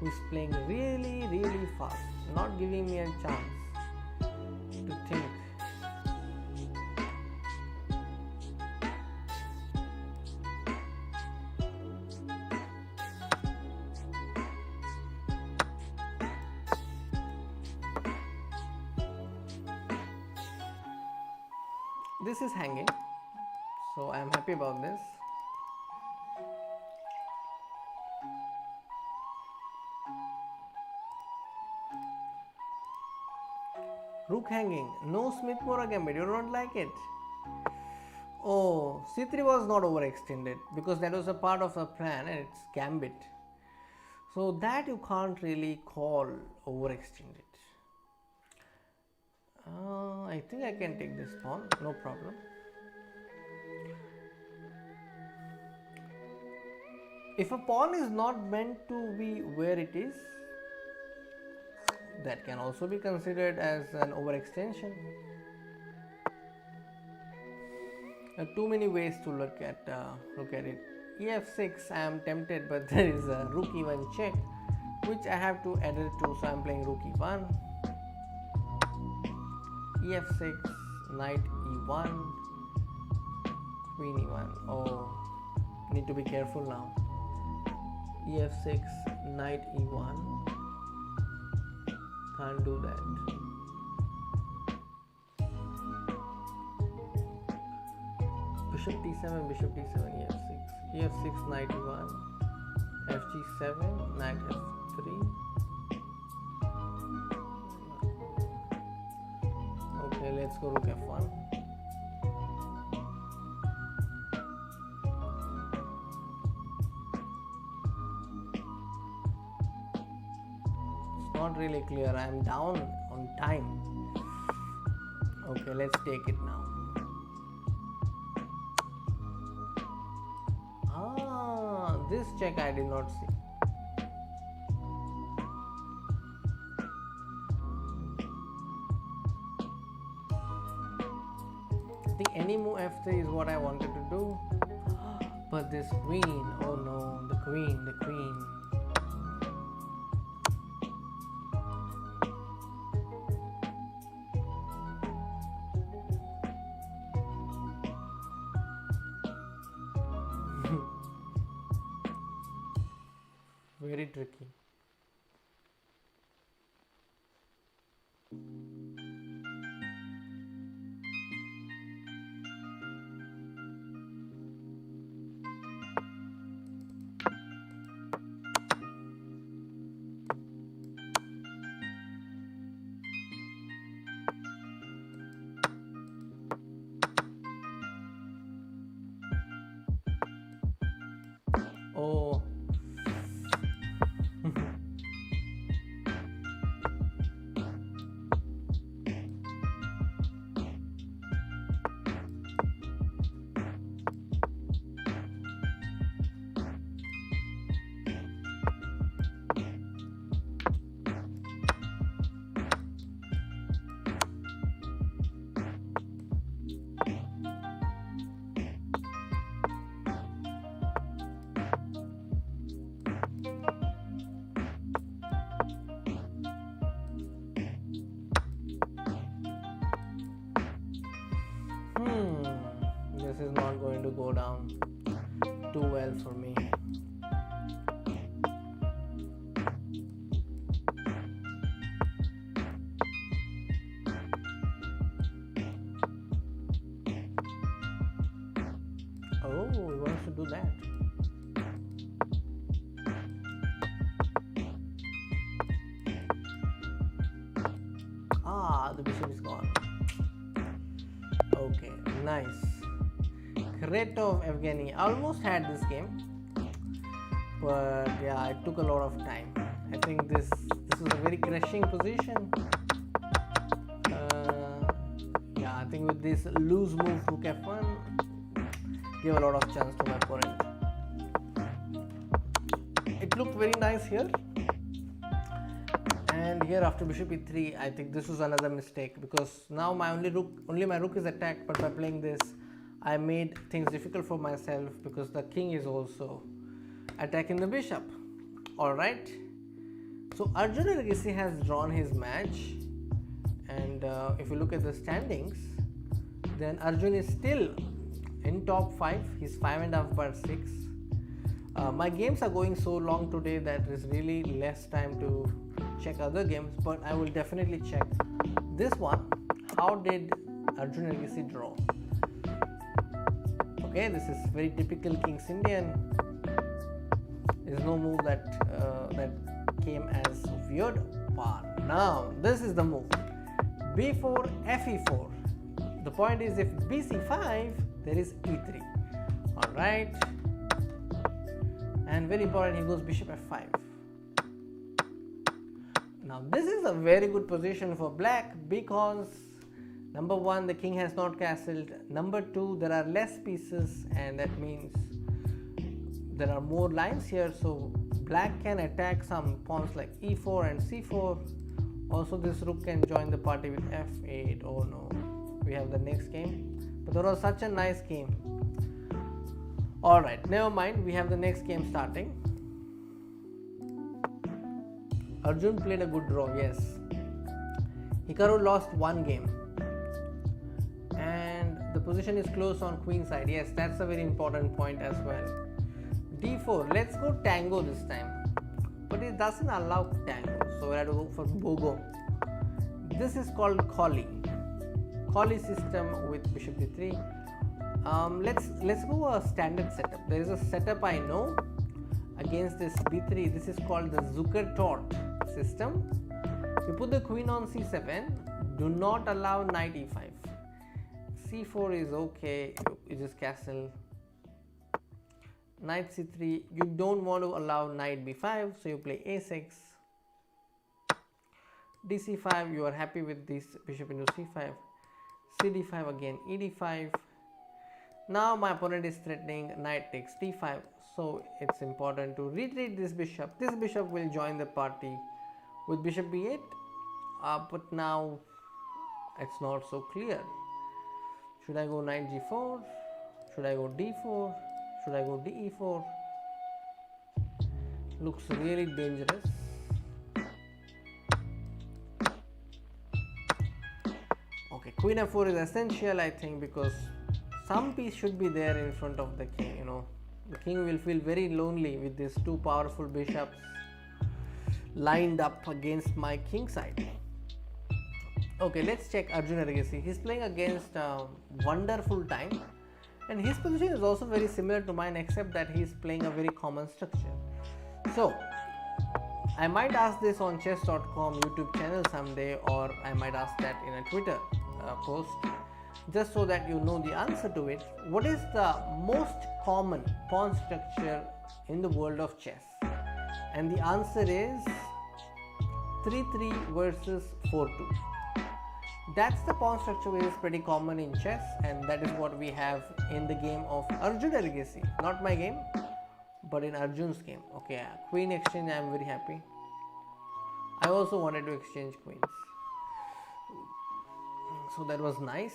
who is playing really, really fast, not giving me a chance to think. This is hanging. So I am happy about this. Rook hanging. No Smith-Morra gambit. You don't like it? Oh, c3 was not overextended because that was a part of a plan and it's gambit. So that you can't really call overextended. I think I can take this pawn. No problem. If a pawn is not meant to be where it is, that can also be considered as an overextension. There are too many ways to look at it. ef6, I am tempted, but there is a rook e1 check, which I have to adhere to, so I am playing rook e1. ef6, knight e1, queen e1. Oh, need to be careful now. ef6, knight e1. Can't do that. Bishop d7, ef6, ef6, knight e1, fg7, knight f3. Okay, let's go rook f1. Not really clear. I am down on time. Okay, let's take it now. This check I did not see. I think any move f3 is what I wanted to do. But this queen, oh no, the queen. very tricky. Oh. This is not going to go down too well for me. Oh, he wants to do that. The bishop is gone. Okay, nice. Kretov Evgeny. I almost had this game, but yeah, it took a lot of time. I think this was a very crushing position. Yeah, I think with this loose move rook f1 gave a lot of chance to my opponent. It looked very nice here. And here after bishop e3, I think this was another mistake, because now my only my rook is attacked, but by playing this I made things difficult for myself because the king is also attacking the bishop. Alright, so Arjun Erigaisi has drawn his match, and if you look at the standings, then Arjun is still in top 5. He's 5.5 bar 6. My games are going so long today that there is really less time to check other games, but I will definitely check this one. How did Arjun Erigaisi draw? Okay, this is very typical King's Indian. There is no move that came as weird. Now this is the move: b4, fe4. The point is, if bc5, there is e3. All right, and very important, he goes bishop f5. Now this is a very good position for black, because number one, the king has not castled. Number two, there are less pieces, and that means there are more lines here, so black can attack some pawns like e4 and c4. Also, this rook can join the party with f8. Oh no, we have the next game, but that was such a nice game. Alright, never mind, we have the next game starting. Arjun played a good draw, yes. Hikaru lost one game, and the position is close on queen side. Yes, that's a very important point as well. d4, let's go tango this time, but it doesn't allow tango, so we have to go for bogo. This is called Collie system with bishop d3. Let's go a standard setup. There is a setup I know against this d3. This is called the Zucker-Tort system. You put the queen on c7. Do not allow knight e5. c4 is okay. You just castle. Knight c3. You don't want to allow knight b5, so you play a6. dc5. You are happy with this bishop into c5. cd5 again. ed5. Now my opponent is threatening knight takes d5, so it's important to retreat this bishop. This bishop will join the party with bishop b8, but now it's not so clear. Should I go knight g4? Should I go d4? Should I go de4? Looks really dangerous. Okay, queen f4 is essential, I think, because some piece should be there in front of the king, The king will feel very lonely with these two powerful bishops lined up against my king side. Okay, let's check Arjun Erigaisi. He's playing against Wonderful Time, and his position is also very similar to mine, except that he's playing a very common structure. So, I might ask this on chess.com YouTube channel someday, or I might ask that in a Twitter post, just so that you know the answer to it. What is the most common pawn structure in the world of chess? And the answer is 3-3 versus 4-2. That's the pawn structure which is pretty common in chess, and that is what we have in the game of Arjun Erigaisi. Not my game, but in Arjun's game. Okay, queen exchange, I am very happy. I also wanted to exchange queens, so that was nice.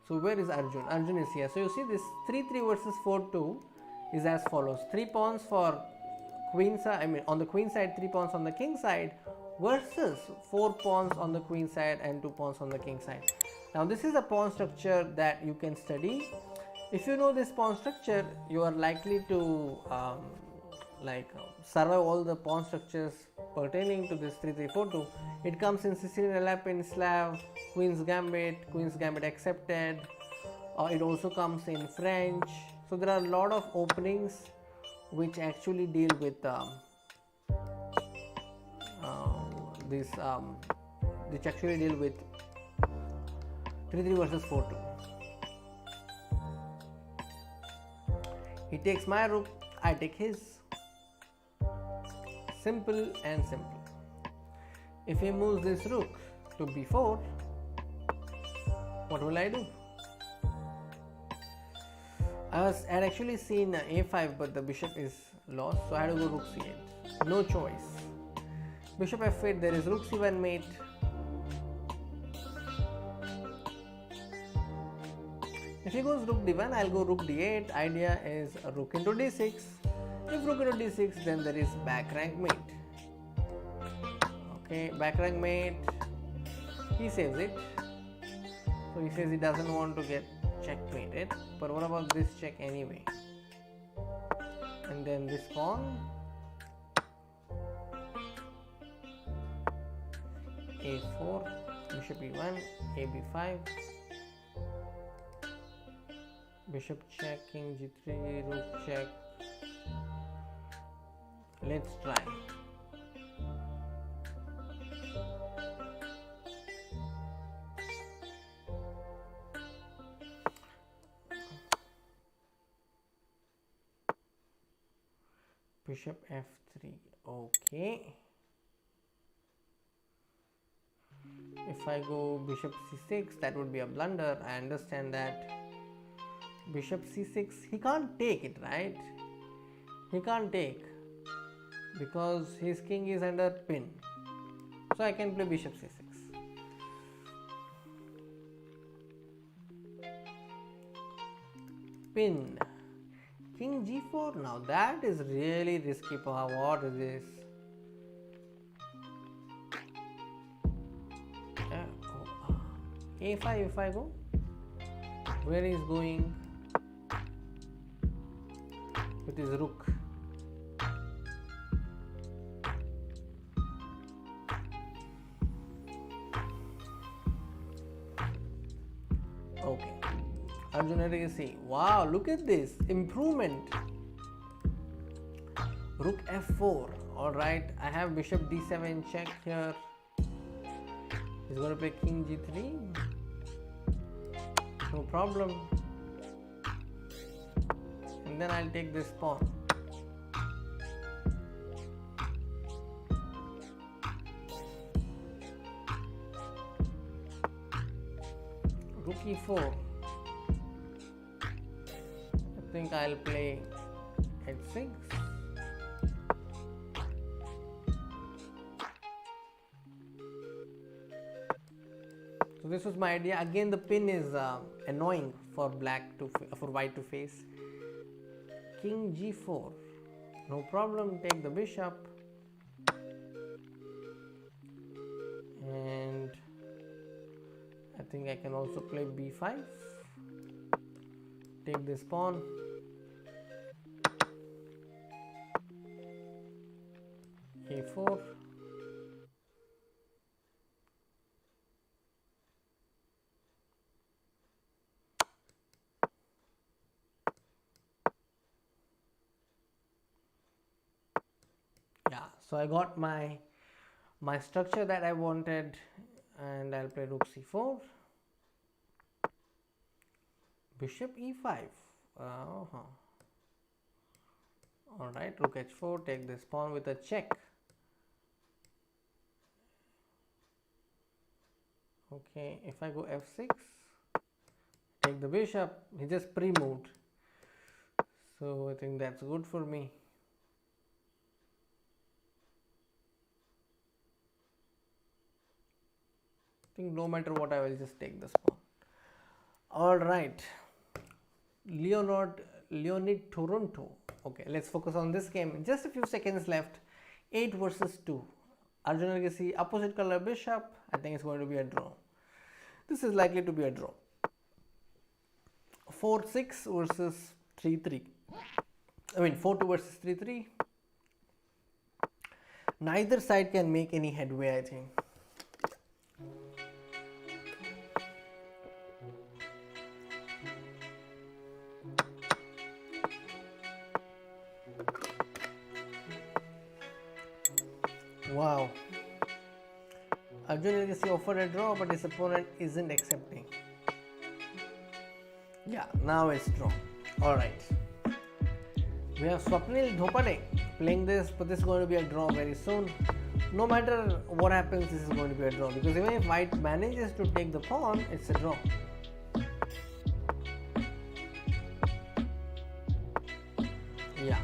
So where is Arjun? Arjun is here. So you see this 3-3 versus 4-2 is as follows. 3 pawns for queen side, on the queen side, 3 pawns on the king side, versus 4 pawns on the queen side and 2 pawns on the king side. Now this is a pawn structure that you can study. If you know this pawn structure, you are likely to survive all the pawn structures pertaining to this 3-3-4-2. It comes in Sicilian, Alapin, Slav, Queen's Gambit accepted. It also comes in French. So there are a lot of openings which actually deal with which actually deal with 3-3 versus 4-2. He takes my rook, I take his. Simple and simple. If he moves this rook to b4, what will I do? I had actually seen a5, but the bishop is lost, so I had to go rook c8. No choice. Bishop f8, there is rook c1 mate. If he goes rook d1, I'll go rook d8. Idea is rook into d6. If rook into d6, then there is back rank mate. Okay, back rank mate. He saves it. So he says he doesn't want to get checkmated. But what about this check anyway? And then this pawn. a4, bishop e1, ab5. Bishop check, king g3, rook check. Let's try. Bishop f3. Okay. If I go bishop c6, that would be a blunder. I understand that. Bishop c6, he can't take it, right? He can't take, because his king is under pin. So I can play bishop c6. Pin. King g4. Now that is really risky. What is this? a5 if I go. Where is going with his rook? Okay, Arjun Erigaisi. Wow, look at this improvement. Rook f4. All right, I have bishop d7 check here. He's going to play king g3. No problem. And then I'll take this pawn. Rook e4. I think I'll play h6. So this was my idea. Again, the pin is annoying for white to face. King g4. No problem. Take the bishop. And I think I can also play b5. Take this pawn. a4. Yeah, so I got my structure that I wanted, and I'll play rook c4, bishop e5. Alright, rook h4, take this pawn with a check. Okay, if I go f6, take the bishop, he just pre-moved. So I think that's good for me. I think no matter what, I will just take this pawn. Alright, Leonid Toronto. Okay, let's focus on this game. Just a few seconds left. 8 versus 2. Arjun Erigaisi, opposite color bishop. I think it's going to be a draw. This is likely to be a draw. 4-6 versus 3-3. I mean 4-2 versus 3-3. Neither side can make any headway, I think. Wow. Arjun Erigaisi offered a draw, but his opponent isn't accepting. Yeah, now it's draw. Alright. We have Swapnil Dhopade playing this, but this is going to be a draw very soon. No matter what happens, this is going to be a draw, because even if white manages to take the pawn, it's a draw. Yeah.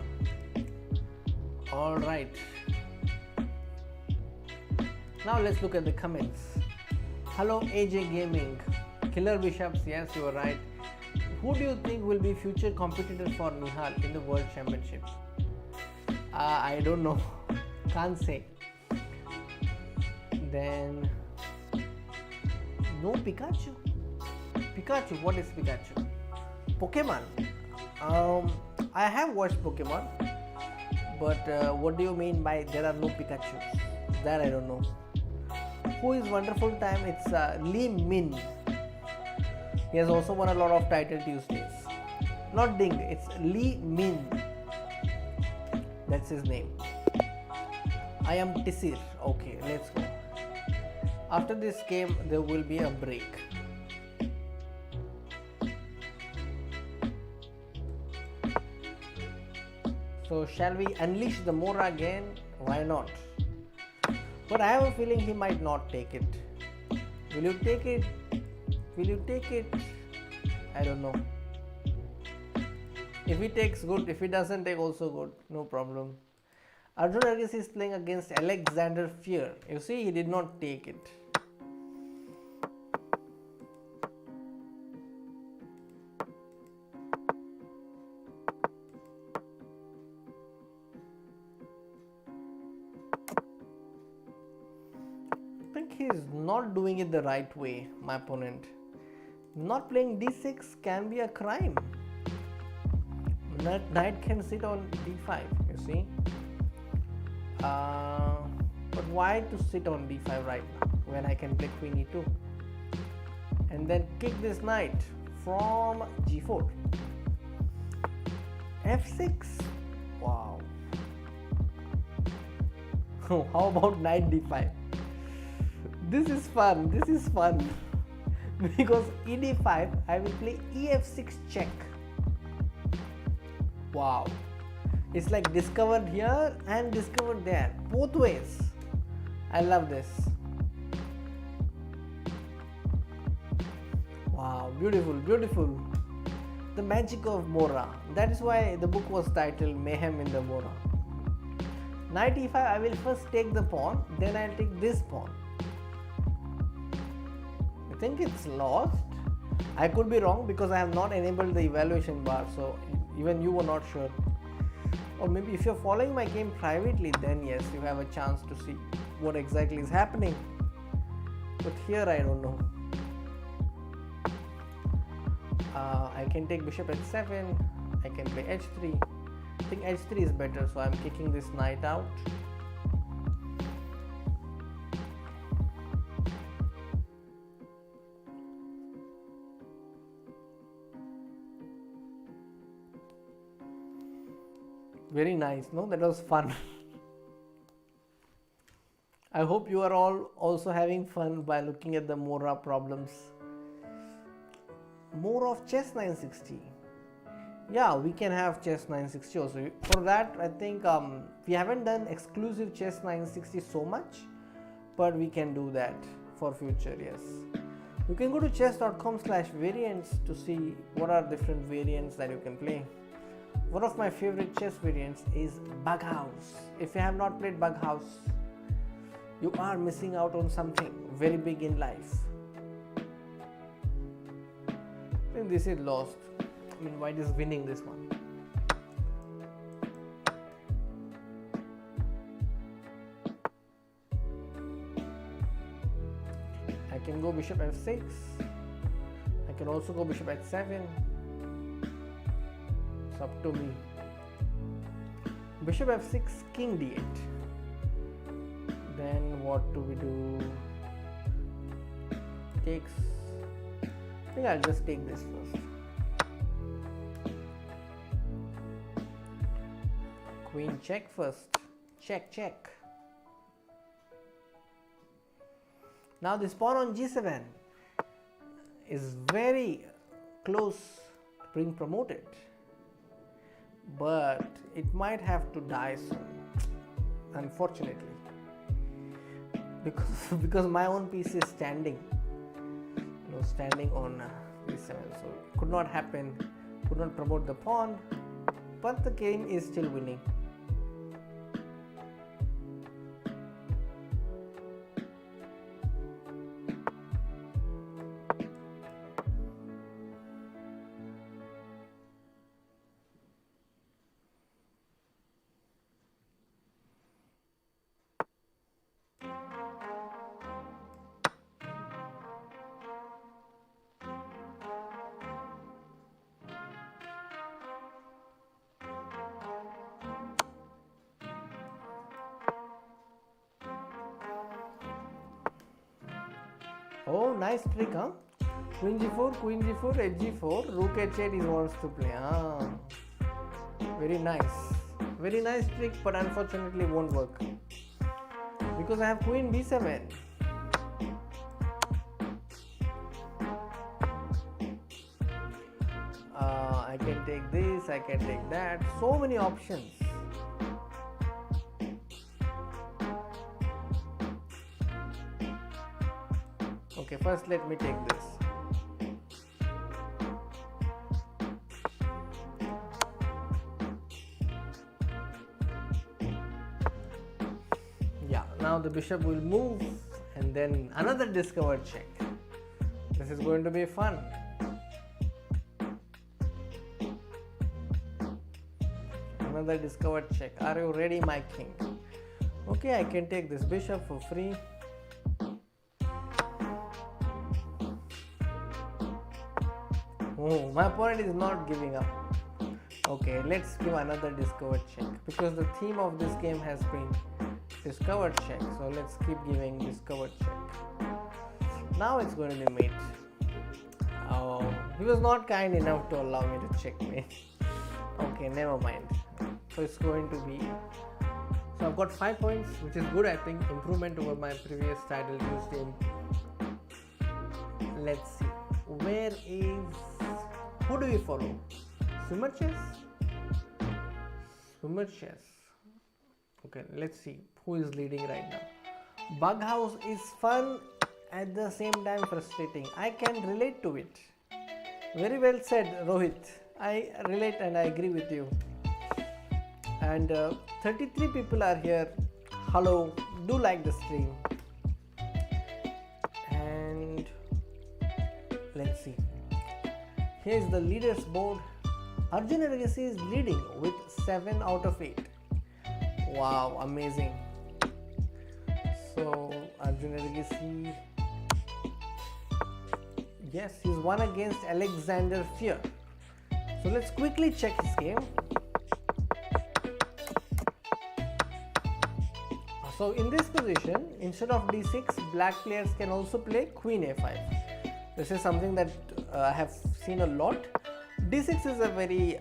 Alright. Now let's look at the comments. Hello AJ Gaming. Killer Bishops, yes, you are right. Who do you think will be future competitor for Nihal in the World Championships? I don't know. Can't say. Then no Pikachu. Pikachu, what is Pikachu? Pokemon. I have watched Pokemon, but what do you mean by there are no Pikachus? That I don't know. Who is Wonderful Time? It's Lee Min. He has also won a lot of Title Tuesdays. Not Ding, it's Lee Min. That's his name. I am Tisir. Okay, let's go. After this game, there will be a break. So, shall we unleash the Mora again? Why not? But I have a feeling he might not take it. Will you take it? Will you take it? I don't know. If he takes, good. If he doesn't take, also good. No problem. Arjun Erigaisi is playing against Alexander Fear. You see, he did not take it. I think he is not doing it the right way, my opponent. Not playing d6 can be a crime. Knight can sit on d5, you see. But why to sit on d5 right now when I can play queen e2 and then kick this knight from g4. f6. Wow. How about knight d5? This is fun. This is fun. Because ed5, I will play ef6 check. Wow. It's like discovered here and discovered there. Both ways. I love this. Wow. Beautiful. Beautiful. The magic of Mora. That is why the book was titled Mayhem in the Mora. Knight e5, I will first take the pawn. Then I will take this pawn. I think it's lost. I could be wrong because I have not enabled the evaluation bar, so even you were not sure. Or maybe if you're following my game privately, then yes, you have a chance to see what exactly is happening. but here I don't know. I can take bishop h7. I can play h3. I think h3 is better, so I'm kicking this knight out. Very nice, no? That was fun. I hope you are all also having fun by looking at the Mora problems. More of chess 960. Yeah, we can have chess 960 also. For that, I think we haven't done exclusive chess 960 so much, but we can do that for future. Yes, you can go to chess.com/variants to see what are different variants that you can play. One of my favorite chess variants is Bug House. If you have not played Bug House, you are missing out on something very big in life. I think this is lost. I mean, white is winning this one. I can go bishop f6. I can also go bishop h7. It's up to me. Bishop f6, king d8. Then what do we do? Takes. I think I'll just take this first. Queen check first. Check, check. Now this pawn on g7 is very close to being promoted, but it might have to die soon, unfortunately, because my own piece is standing, standing on g7, so it could not happen, could not promote the pawn, but the game is still winning. Oh, nice trick, huh? Queen g4, hg4, rook h8 he wants to play. Very nice. Very nice trick, but unfortunately won't work. Because I have queen b7. I can take this, I can take that. So many options. Okay, first let me take this. Yeah, now the bishop will move and then another discovered check. This is going to be fun. Another discovered check. Are you ready, my king? Okay, I can take this bishop for free. Oh, my opponent is not giving up. Okay, let's give another discovered check, because the theme of this game has been discovered check. So let's keep giving discovered check. Now it's going to be mate. Oh, he was not kind enough to allow me to checkmate. Okay, never mind. So it's going to be. So I've got 5 points, which is good, I think. Improvement over my previous title Tuesday. Let's see. Where is. Who do we follow? Swimmer chess? Swimmer chess. Okay, let's see who is leading right now. Bug House is fun, at the same time frustrating. I can relate to it. Very well said, Rohit. I relate and I agree with you. And 33 people are here. Hello, do like the stream. And let's see. Here's the leaders board. Arjun Erigaisi is leading with 7 out of 8. Wow, amazing. So Arjun Erigaisi Yes, he's won against Alexander Fier. So let's quickly check his game. So in this position, instead of d6, black players can also play queen a5. This is something that I have seen a lot. d6 is a very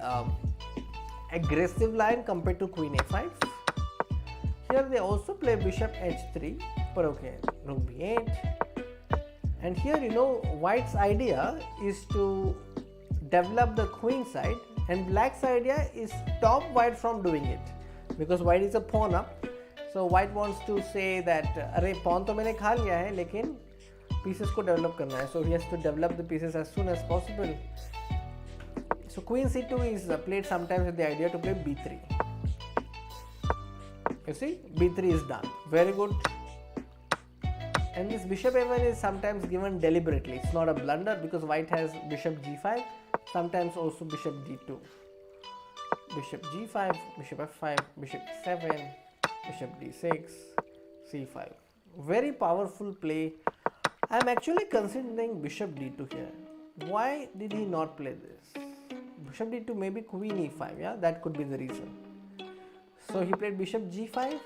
aggressive line compared to queen a5. Here they also play bishop h3, but okay, rook b8. And here, white's idea is to develop the queen side, and black's idea is stop white from doing it, because white is a pawn up. So white wants to say that अरे pawn तो मैंने खा लिया है, लेकिन pieces को develop करना है. So he has to develop the pieces as soon as possible. So queen c2 is played sometimes with the idea to play b3. You see, b3 is done. Very good. And this bishop a1 is sometimes given deliberately. It's not a blunder because white has bishop g5, sometimes also bishop d2. Bishop g5, bishop f5, bishop e7, bishop d6, c5. Very powerful play. I am actually considering bishop d2 here. Why did he not play this? Bishop d2, maybe queen e5, yeah, that could be the reason. So he played bishop g5,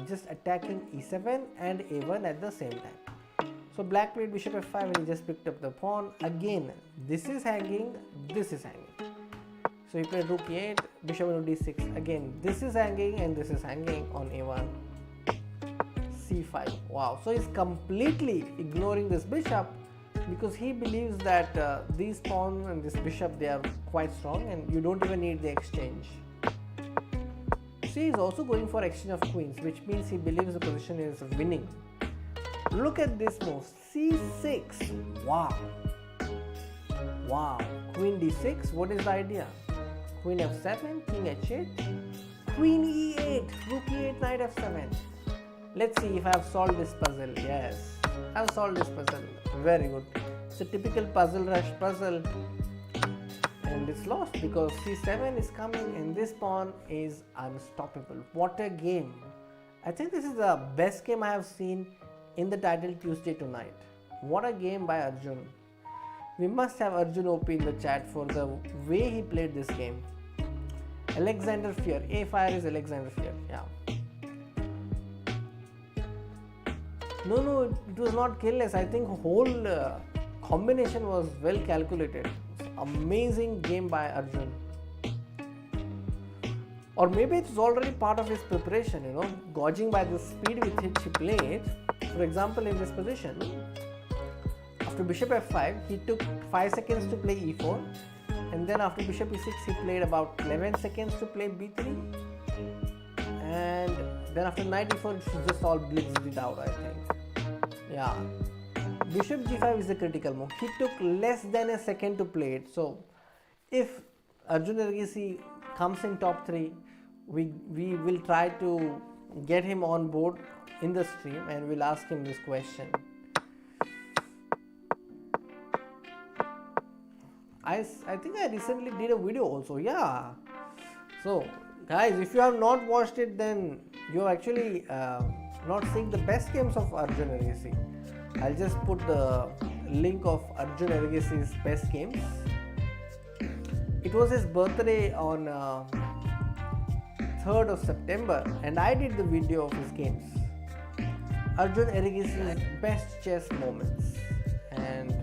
just attacking e7 and a1 at the same time. So black played bishop f5 and he just picked up the pawn. Again, this is hanging, this is hanging. So he played rook e8, bishop into d6. Again, this is hanging and this is hanging on a1. c5. Wow. So he's completely ignoring this bishop because he believes that these pawns and this bishop, they are quite strong and you don't even need the exchange. See, he's also going for exchange of queens, which means he believes the position is winning. Look at this move, c6. Wow. Wow. Queen d6. What is the idea? Queen f7, king h8, queen e8, rook e8, knight f7. Let's see if I have solved this puzzle. Yes, I have solved this puzzle. Very good. It's a typical puzzle rush puzzle. And it's lost because c7 is coming and this pawn is unstoppable. What a game. I think this is the best game I have seen in the title Tuesday tonight. What a game by Arjun. We must have Arjun OP in the chat for the way he played this game. Alexander Fier. A fire is Alexander Fier. Yeah. No, it was not careless. I think whole combination was well calculated. Amazing game by Arjun. Or maybe it's already part of his preparation, gauging by the speed with which he played. For example, in this position, after bishop f5, he took 5 seconds to play e4, and then after bishop e6, he played about 11 seconds to play b3, and then after knight e4, it just all blitzed it out, I think. Yeah. Bishop g5 is a critical move. He took less than a second to play it. So, if Arjun Erigaisi comes in top 3, we will try to get him on board in the stream and we'll ask him this question. I think I recently did a video also. Yeah. So, guys, if you have not watched it, then you're actually not seeing the best games of Arjun Erigaisi. I'll just put the link of Arjun Erigaisi's best games. It was his birthday on 3rd of September and I did the video of his games. Arjun Erigaisi's best chess moments, and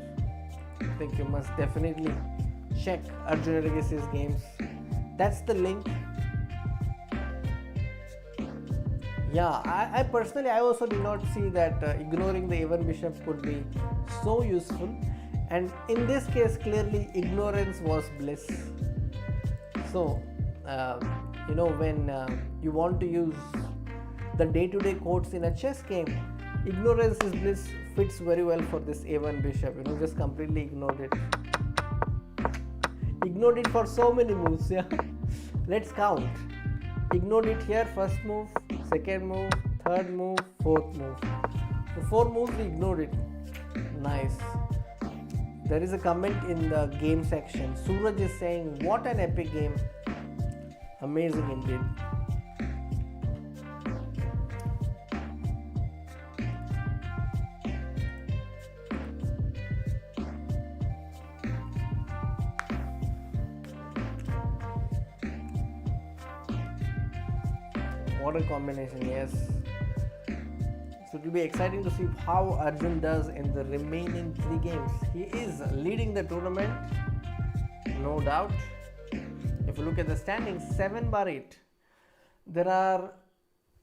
I think you must definitely check Arjun Erigaisi's games. That's the link. Yeah, I personally, I also did not see that ignoring the a1 bishop could be so useful, and in this case clearly ignorance was bliss. So when you want to use the day-to-day quotes in a chess game, ignorance is bliss fits very well for this a1 bishop. Just completely ignored it. Ignored it for so many moves. Yeah. Let's count. Ignored it here, first move, second move, third move, fourth move. So 4 moves we ignored it. Nice. There is a comment in the game section. Suraj is saying, what an epic game. Amazing indeed. what a combination, yes. So it will be exciting to see how Arjun does in the remaining 3 games. He is leading the tournament, no doubt. If you look at the standings, 7/8. There are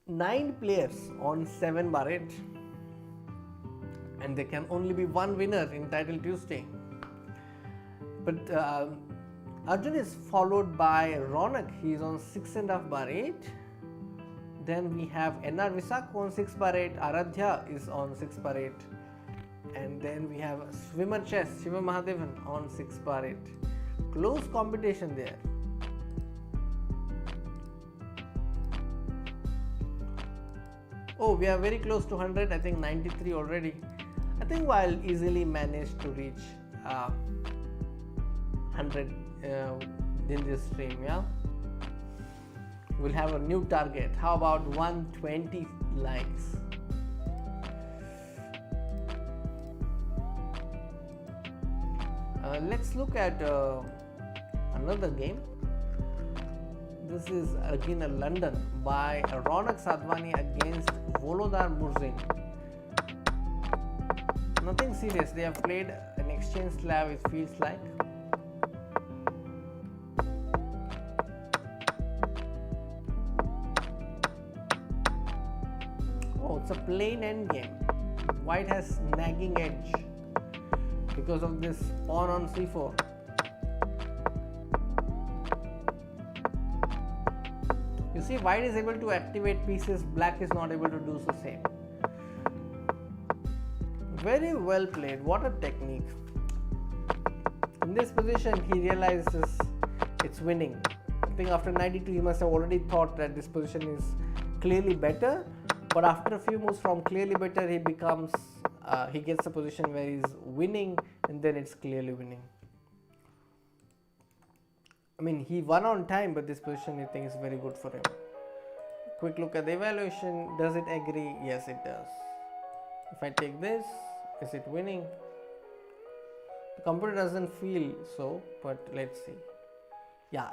9 players on 7/8. And there can only be one winner in Title Tuesday. But Arjun is followed by Ronak. He is on 6.5/8. Then we have NR Visak on 6/8. Aradhya is on 6/8. And then we have swimmer chess Shiva Mahadevan on 6/8. Close competition there. Oh, we are very close to 100. I think 93 already. I think I'll easily manage to reach 100 in this stream. Yeah, we'll have a new target. How about 120 likes? Let's look at another game. This is again a London by Ronak Sadhwani against Volodar Murzin. Nothing serious. They have played an exchange slab, it feels like. Oh, it's a plain end game. White has nagging edge because of this pawn on c4. You see, white is able to activate pieces, black is not able to do the same. Very well played. What a technique. In this position, he realizes it's winning. I think after 92, he must have already thought that this position is clearly better. But after a few moves from clearly better, he gets a position where he's winning, and then it's clearly winning. I mean, he won on time, but this position I think is very good for him. Quick look at the evaluation. Does it agree? Yes, it does. If I take this, is it winning? The computer doesn't feel so, but let's see. Yeah,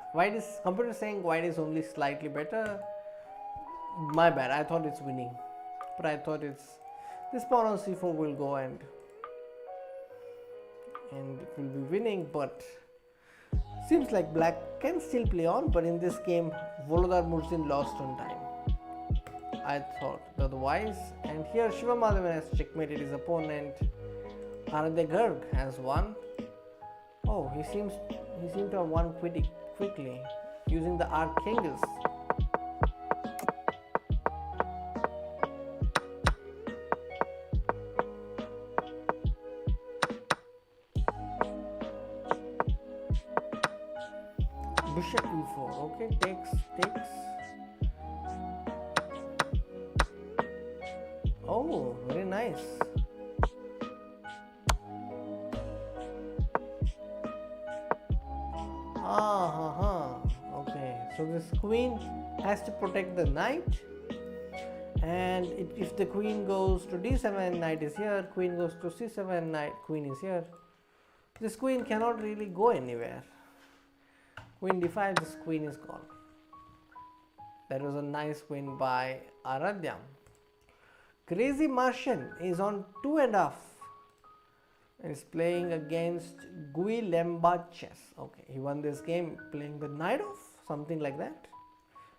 computer is saying white is only slightly better. My bad, I thought it's winning. But I thought this pawn on c4 will go and it will be winning, but seems like black can still play on, but in this game Volodar Murzin lost on time. I thought otherwise, and here Shiva Mahadevan has checkmated his opponent. Aradhya Garg has won. Oh, he seemed to have won quickly using the archangels. Bishop e4. Okay, takes. Oh, very nice. Okay, so this queen has to protect the knight, and if the queen goes to d7, knight is here. Queen goes to c7, knight, queen is here. This queen cannot really go anywhere. Queen d5, this queen is gone. That was a nice win by Aradhya. Crazy Martian is on 2.5 and is playing against Gui Lemba Chess. Okay, he won this game playing the knight off, something like that.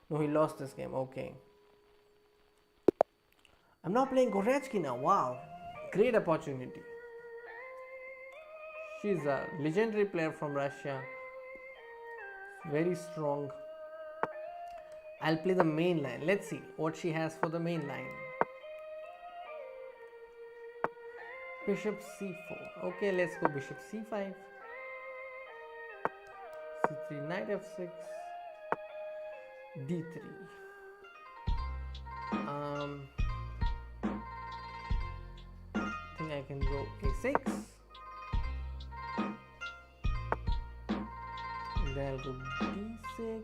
No, he lost this game. Okay. I'm now playing Gorechki now. Wow, great opportunity. She's a legendary player from Russia. Very strong. I'll play the main line. Let's see what she has for the main line. Bishop c4. Okay, let's go bishop c5. c3, knight f6. d3. I think I can go a6. Then I'll go d6.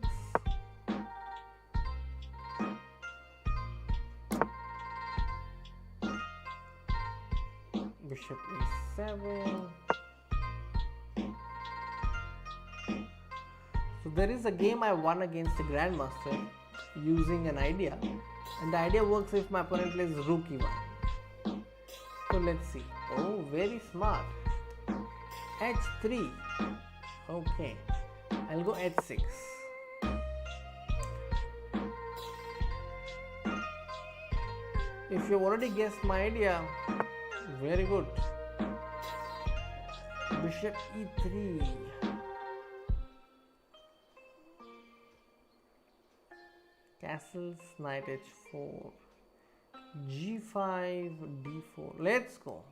Bishop e7. So there is a game I won against the Grandmaster. using an idea, and the idea works if my opponent plays rook e1. So let's see. Oh, very smart. h3. Okay, I'll go h6. If you've already guessed my idea, very good. Bishop e3. Castles, knight h4, g5, d4. Let's go.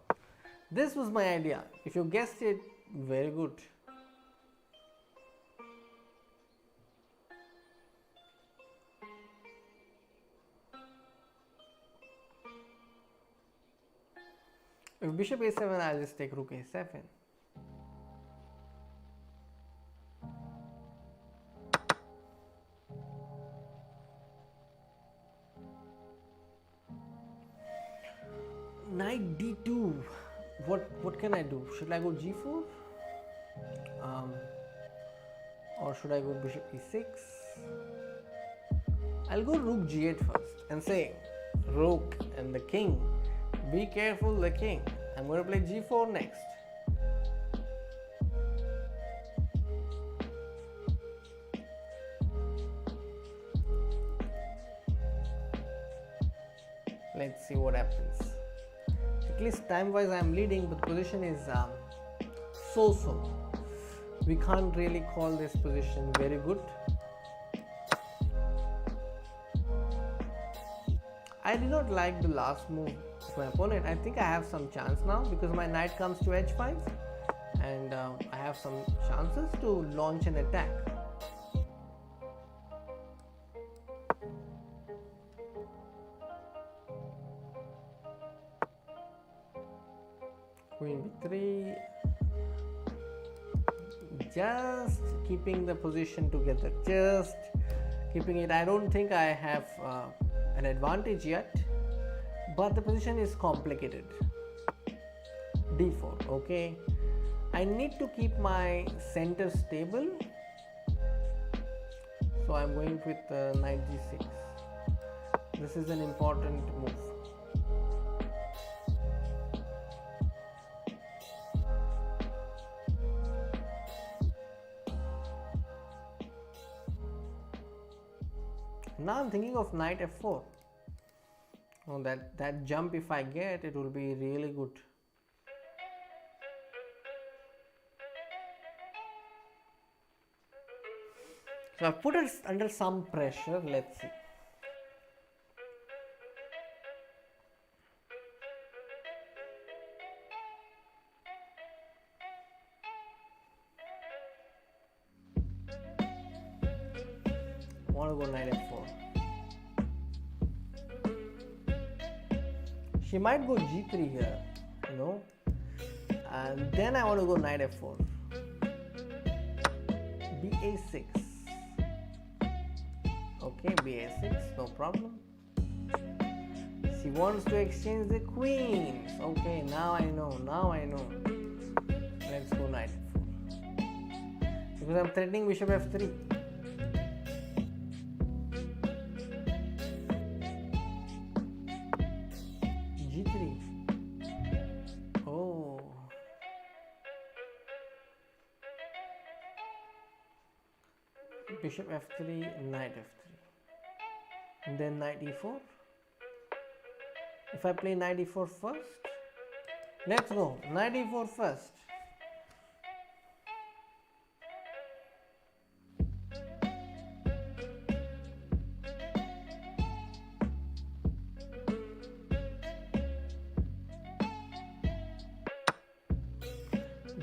This was my idea. If you guessed it, very good. If bishop a7, I'll just take rook a7. Knight d2. What can I do? Should I go g4? Or should I go bishop e6? I'll go rook g8 first and say, rook and the king. Be careful, the king. I'm going to play g4 next. Let's see what happens. At least time wise I am leading, but the position is so-so. We can't really call this position very good. I did not like the last move of my opponent. I think I have some chance now because my knight comes to h5 and I have some chances to launch an attack. Queen b3, just keeping the position together, just keeping it. I don't think I have an advantage yet, but the position is complicated. d4. Okay, I need to keep my center stable, so I'm going with knight g6. This is an important move. Now I'm thinking of knight f4. Oh, that jump, if I get, it will be really good. So I've put it under some pressure. Let's see. I want to go knight f4. She might go g3 here, you know, and then I want to go knight f4. ba6. Okay, ba6, no problem. She wants to exchange the queens. Okay, now I know. Let's go knight f4 because I'm threatening bishop f3. Bishop f3, knight f3, and then knight e4. If I play knight e4 first, let's go, knight e4 first.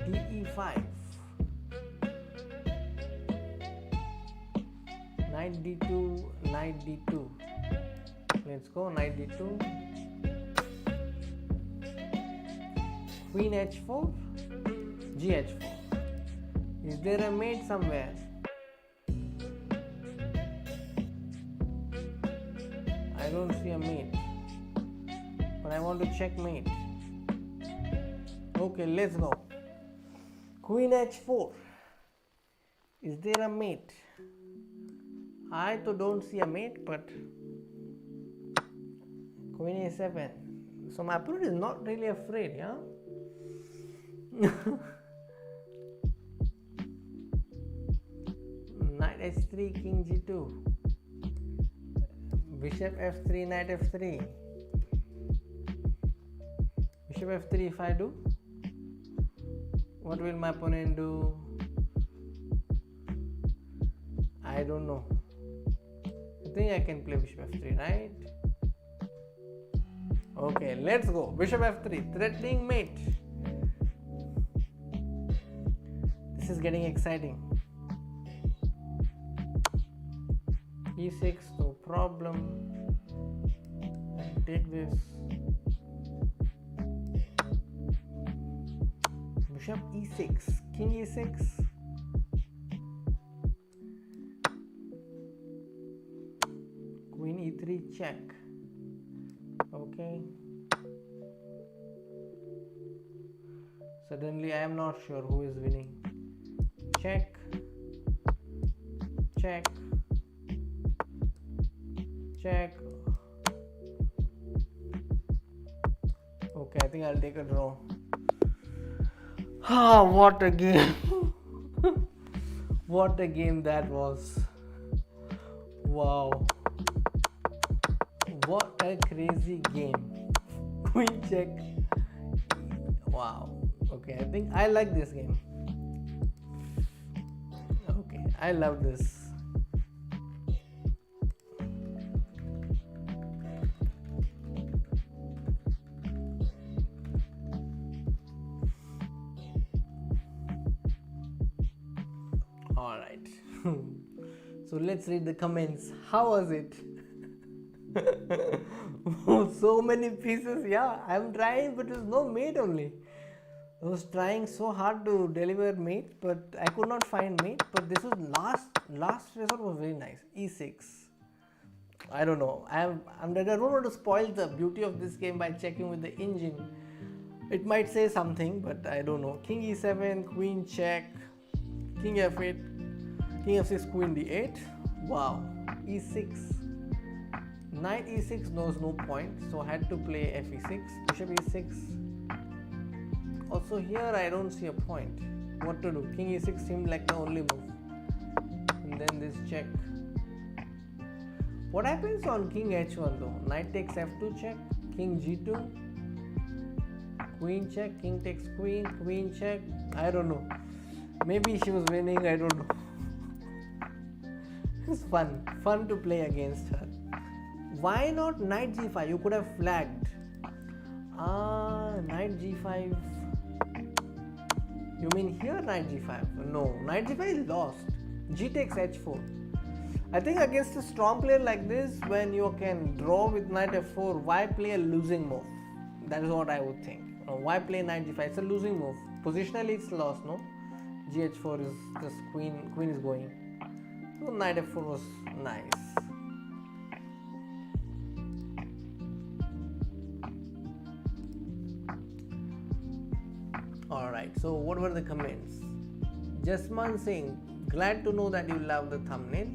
de5. Knight d2, knight d2. Let's go, knight d2. Queen h4, gh4. Is there a mate somewhere? I don't see a mate, but I want to checkmate. Okay, let's go. Queen h4. Is there a mate? I too don't see a mate, but Queen A7. So my opponent is not really afraid, yeah? Knight H3, King G2. Bishop F3, Knight F3. Bishop F3 if I do. What will my opponent do? I don't know. I think I can play Bishop F3, right? Okay, let's go. Bishop F3, threatening mate. This is getting exciting. E6, no problem. And take this. Bishop E6, King E6. Queen E3 check. Okay. Suddenly I am not sure who is winning. Check. Check. Check. Okay, I think I'll take a draw. Ah, what a game. What a game that was. Wow. What a crazy game. Queen check. Wow. Okay, I think I like this game. Okay, I love this. Alright. So let's read the comments. How was it? So many pieces. Yeah, I'm trying, but there's no mate only. I was trying so hard to deliver mate, but I could not find mate. But this was last result was very nice. E6. I don't know. I don't want to spoil the beauty of this game by checking with the engine. It might say something, but I don't know. King E7, Queen check, King F8, King F6, Queen D8. Wow. E6. Knight E6 knows no point, so I had to play Fe6. Bishop E6. Also here I don't see a point. What to do? King E6 seemed like the only move. And then this check. What happens on King H1 though? Knight takes F2 check, King G2, Queen check, King takes Queen, Queen check. I don't know. Maybe she was winning, I don't know. It's fun to play against her. Why not Knight G5? You could have flagged. Knight G5. You mean here Knight G5? No, Knight G5 is lost. G takes H4. I think against a strong player like this, when you can draw with Knight F4, why play a losing move? That is what I would think. Why play Knight G5? It's a losing move. Positionally it's lost, no? GH4 is just Queen is going. So Knight F4 was nice. Alright, so what were the comments? Jasman Singh, glad to know that you love the thumbnail.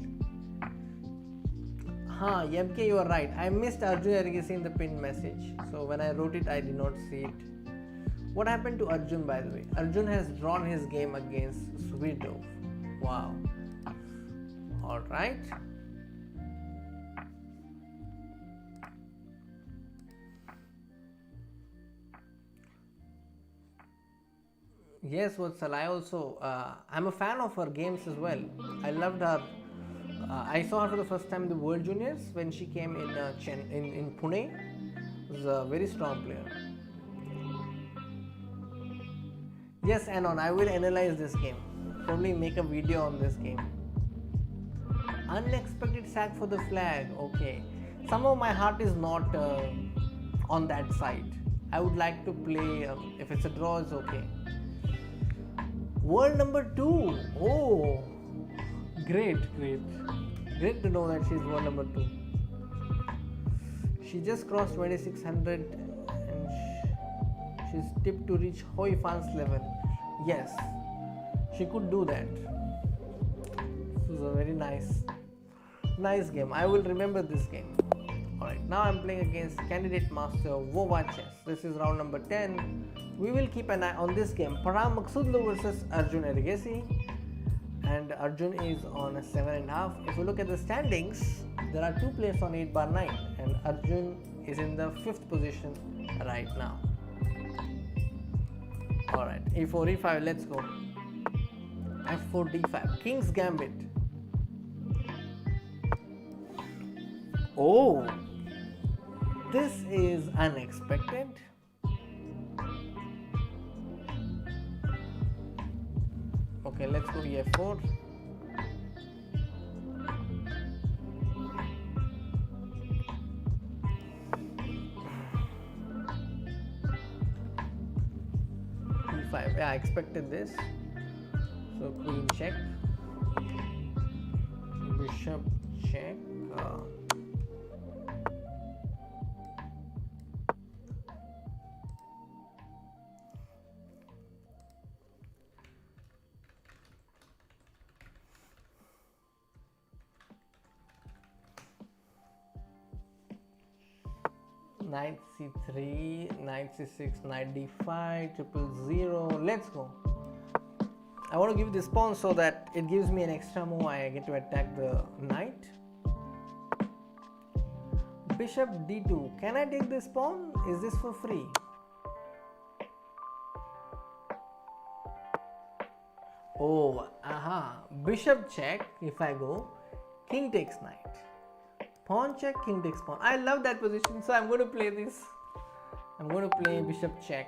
MK, you are right. I missed Arjun Erigaisi in the pinned message. So when I wrote it, I did not see it. What happened to Arjun, by the way? Arjun has drawn his game against Swedov. Wow. Alright. Yes, Vatsal, I also, I'm a fan of her games as well. I loved her. I saw her for the first time in the World Juniors when she came in Pune. She was a very strong player. Yes, Anon, I will analyze this game. Probably make a video on this game. Unexpected sack for the flag. Okay. Somehow my heart is not on that side. I would like to play, if it's a draw, it's okay. World number 2. Oh, great. Great to know that she's world number 2. She just crossed 2600 and she's tipped to reach Hoi Fan's level. Yes, she could do that. This is a very nice. Nice game. I will remember this game. Alright, now I'm playing against Candidate Master Vova Chess. This is round number 10. We will keep an eye on this game. Param Maksudlu versus Arjun Erigaisi. And Arjun is on a 7.5. If you look at the standings, there are 2 players on 8/9 and Arjun is in the 5th position right now. Alright, e4, e5, let's go. f4, d5, King's Gambit. Oh, this is unexpected. Okay, let's go e4. e5. Yeah, I expected this. So queen check, bishop check. 'Knight c3, knight c6, knight d5, 000. Let's go. I want to give this pawn so that it gives me an extra move. I get to attack the knight. Bishop d2. Can I take this pawn? Is this for free? Oh, Bishop check. If I go, king takes knight. Pawn check, king takes pawn. I love that position, so I'm going to play this. I'm going to play bishop check.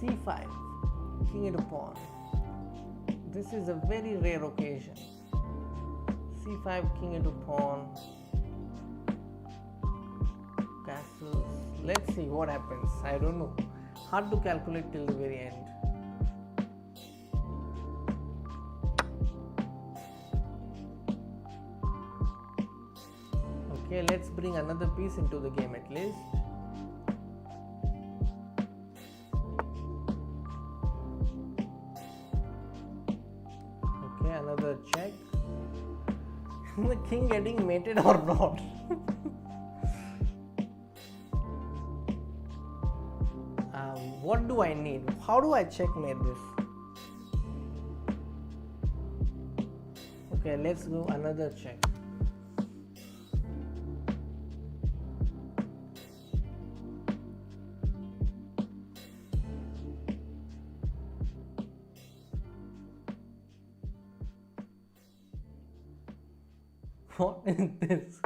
c5, king into pawn. This is a very rare occasion. c5, king into pawn. Castles. Let's see what happens. I don't know. Hard to calculate till the very end. Okay, let's bring another piece into the game at least. Okay, another check. The king getting mated or not? What do I need? How do I checkmate this? Okay, let's go another check. What is this?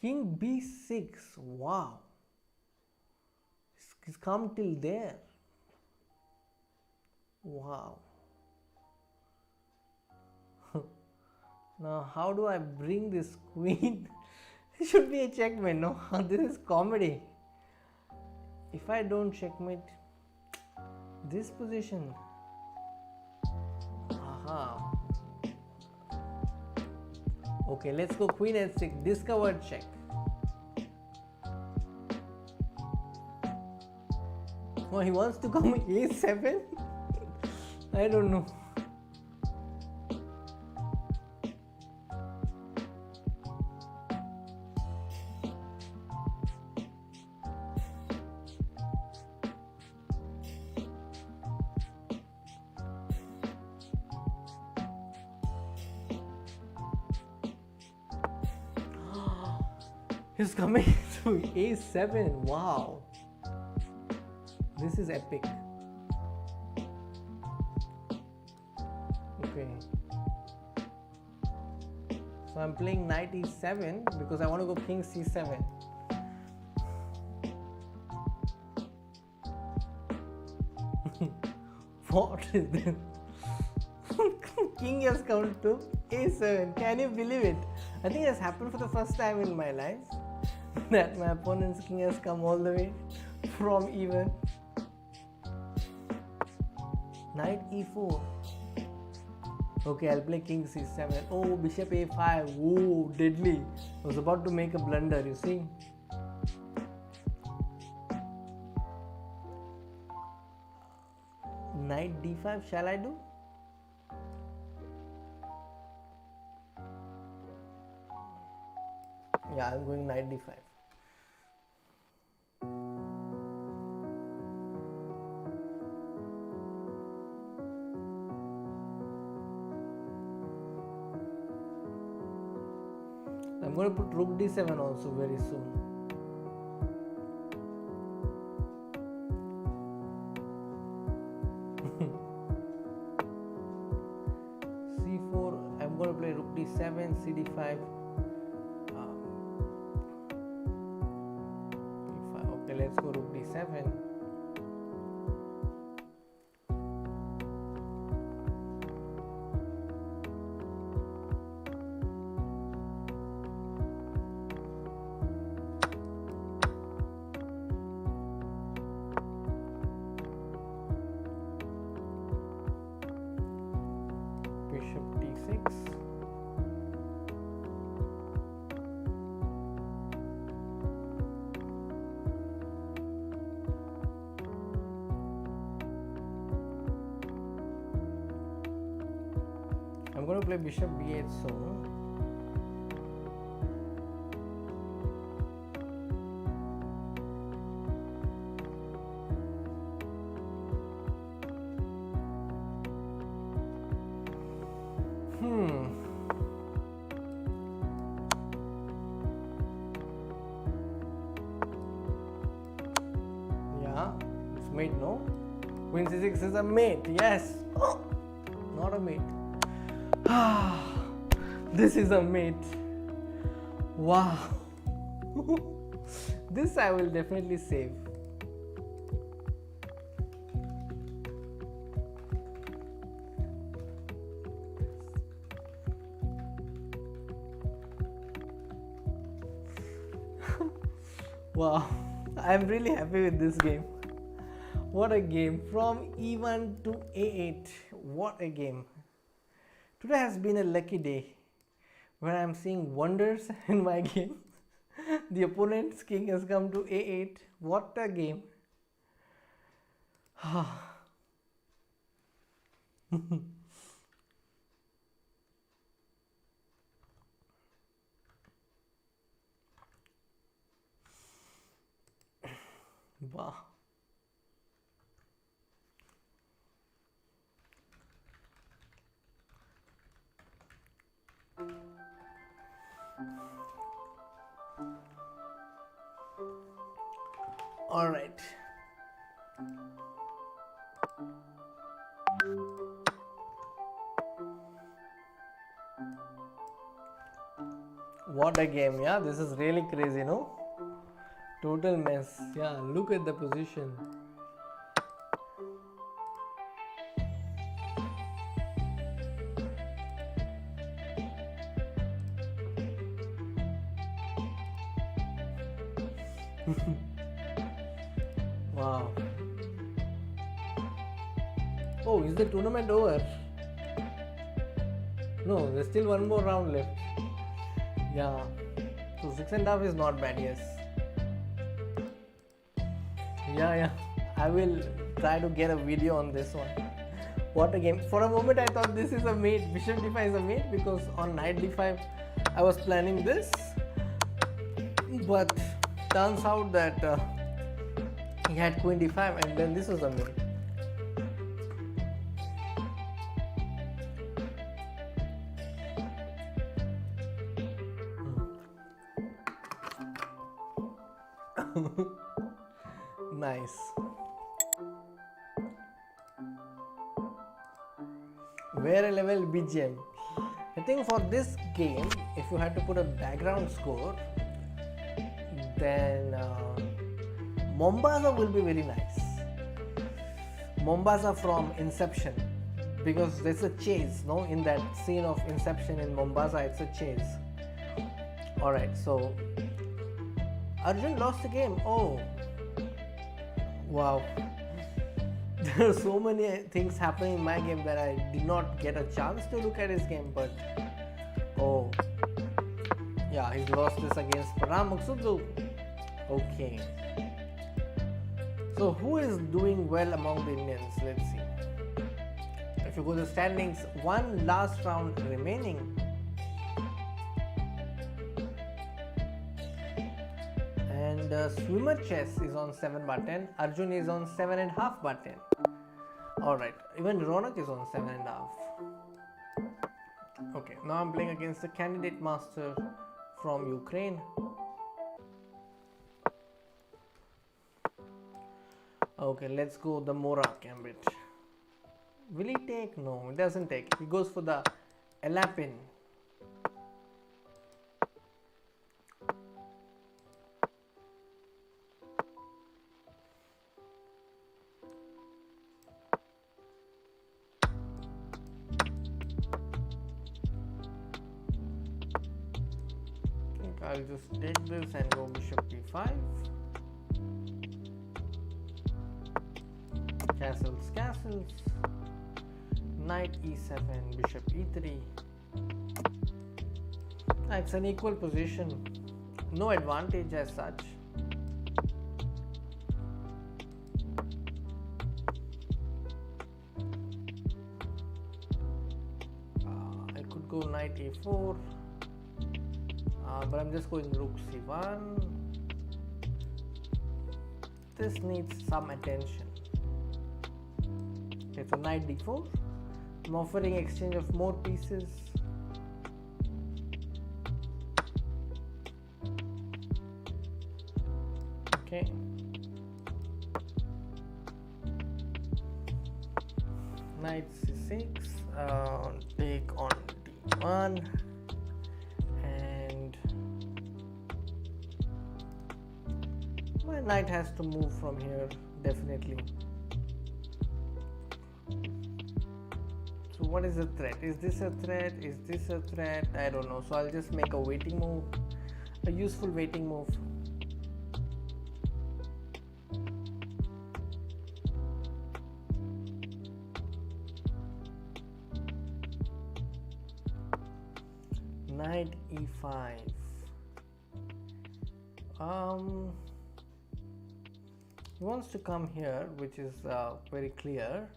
King b6. Wow. It's come till there. Wow. Now how do I bring this queen? It should be a checkmate, no? This is comedy. If I don't checkmate this position. Aha. Okay, let's go queen h6. Discovered check. Oh, he wants to come a7? I don't know. He's coming to a7. Wow. This is epic. Okay. So I'm playing knight e7 because I want to go king c7. What is this? King has come to a7. Can you believe it? I think it has happened for the first time in my life that my opponent's king has come all the way from even. Knight e4. Okay, I'll play king c7. Oh, bishop a5. Oh, deadly. I was about to make a blunder, you see. knight d5 shall I do? Yeah, I'm going knight d5. I'm going to put rook d7 also very soon. c4, I'm going to play rook d7, cd5. d5. Okay, let's go rook d7. Bishop d6. I'm going to play bishop b8 soon. Yeah, it's mate, no? Queen c6 is a mate, yes. Oh, not a mate. This is a mate. Wow. This I will definitely save. Wow, I'm really happy with this game. What a game. From e1 to a8. What a game. Today has been a lucky day where I'm seeing wonders in my game. The opponent's king has come to a8. What a game. Wow. All right. What a game, yeah. This is really crazy, no? Total mess. Yeah, look at the position. Wow. Oh, is the tournament over? No, there's still one more round left. Yeah. So 6.5 is not bad, yes. Yeah. I will try to get a video on this one. What a game. For a moment I thought this is a mate. Bishop d5 is a mate because on knight d5 I was planning this. But turns out that he had queen d5 and then this was a mate. Nice. Very level BGM. I think for this game, if you had to put a background score, then Mombasa will be very nice. Mombasa from Inception, because there's a chase, no? In that scene of Inception in Mombasa, it's a chase. Alright, so Arjun lost the game. Oh, wow. There are so many things happening in my game that I did not get a chance to look at his game, but oh, yeah, he's lost this against Pranam Muksudlu. Okay. So who is doing well among the Indians? Let's see. If you go to the standings, one last round remaining. And swimmer chess is on 7 bar 10. Arjun is on 7.5 bar 10. Alright, even Ronak is on 7.5. Okay, now I'm playing against the candidate master from Ukraine. Okay, let's go the Mora gambit. Will he take? No, he doesn't take. He goes for the Elapin. I'll just take this and go bishop b5. Castles. Knight e7, bishop e3. It's an equal position. No advantage as such. I could go knight a4. But I'm just going rook c1. This needs some attention. Okay, so knight d4. I'm offering exchange of more pieces. Okay. Knight c6. Take on d1. My knight has to move from here, definitely. So what is the threat? Is this a threat? Is this a threat? I don't know. So I'll just make a waiting move, a useful waiting move. Knight e5. He wants to come here, which is very clear.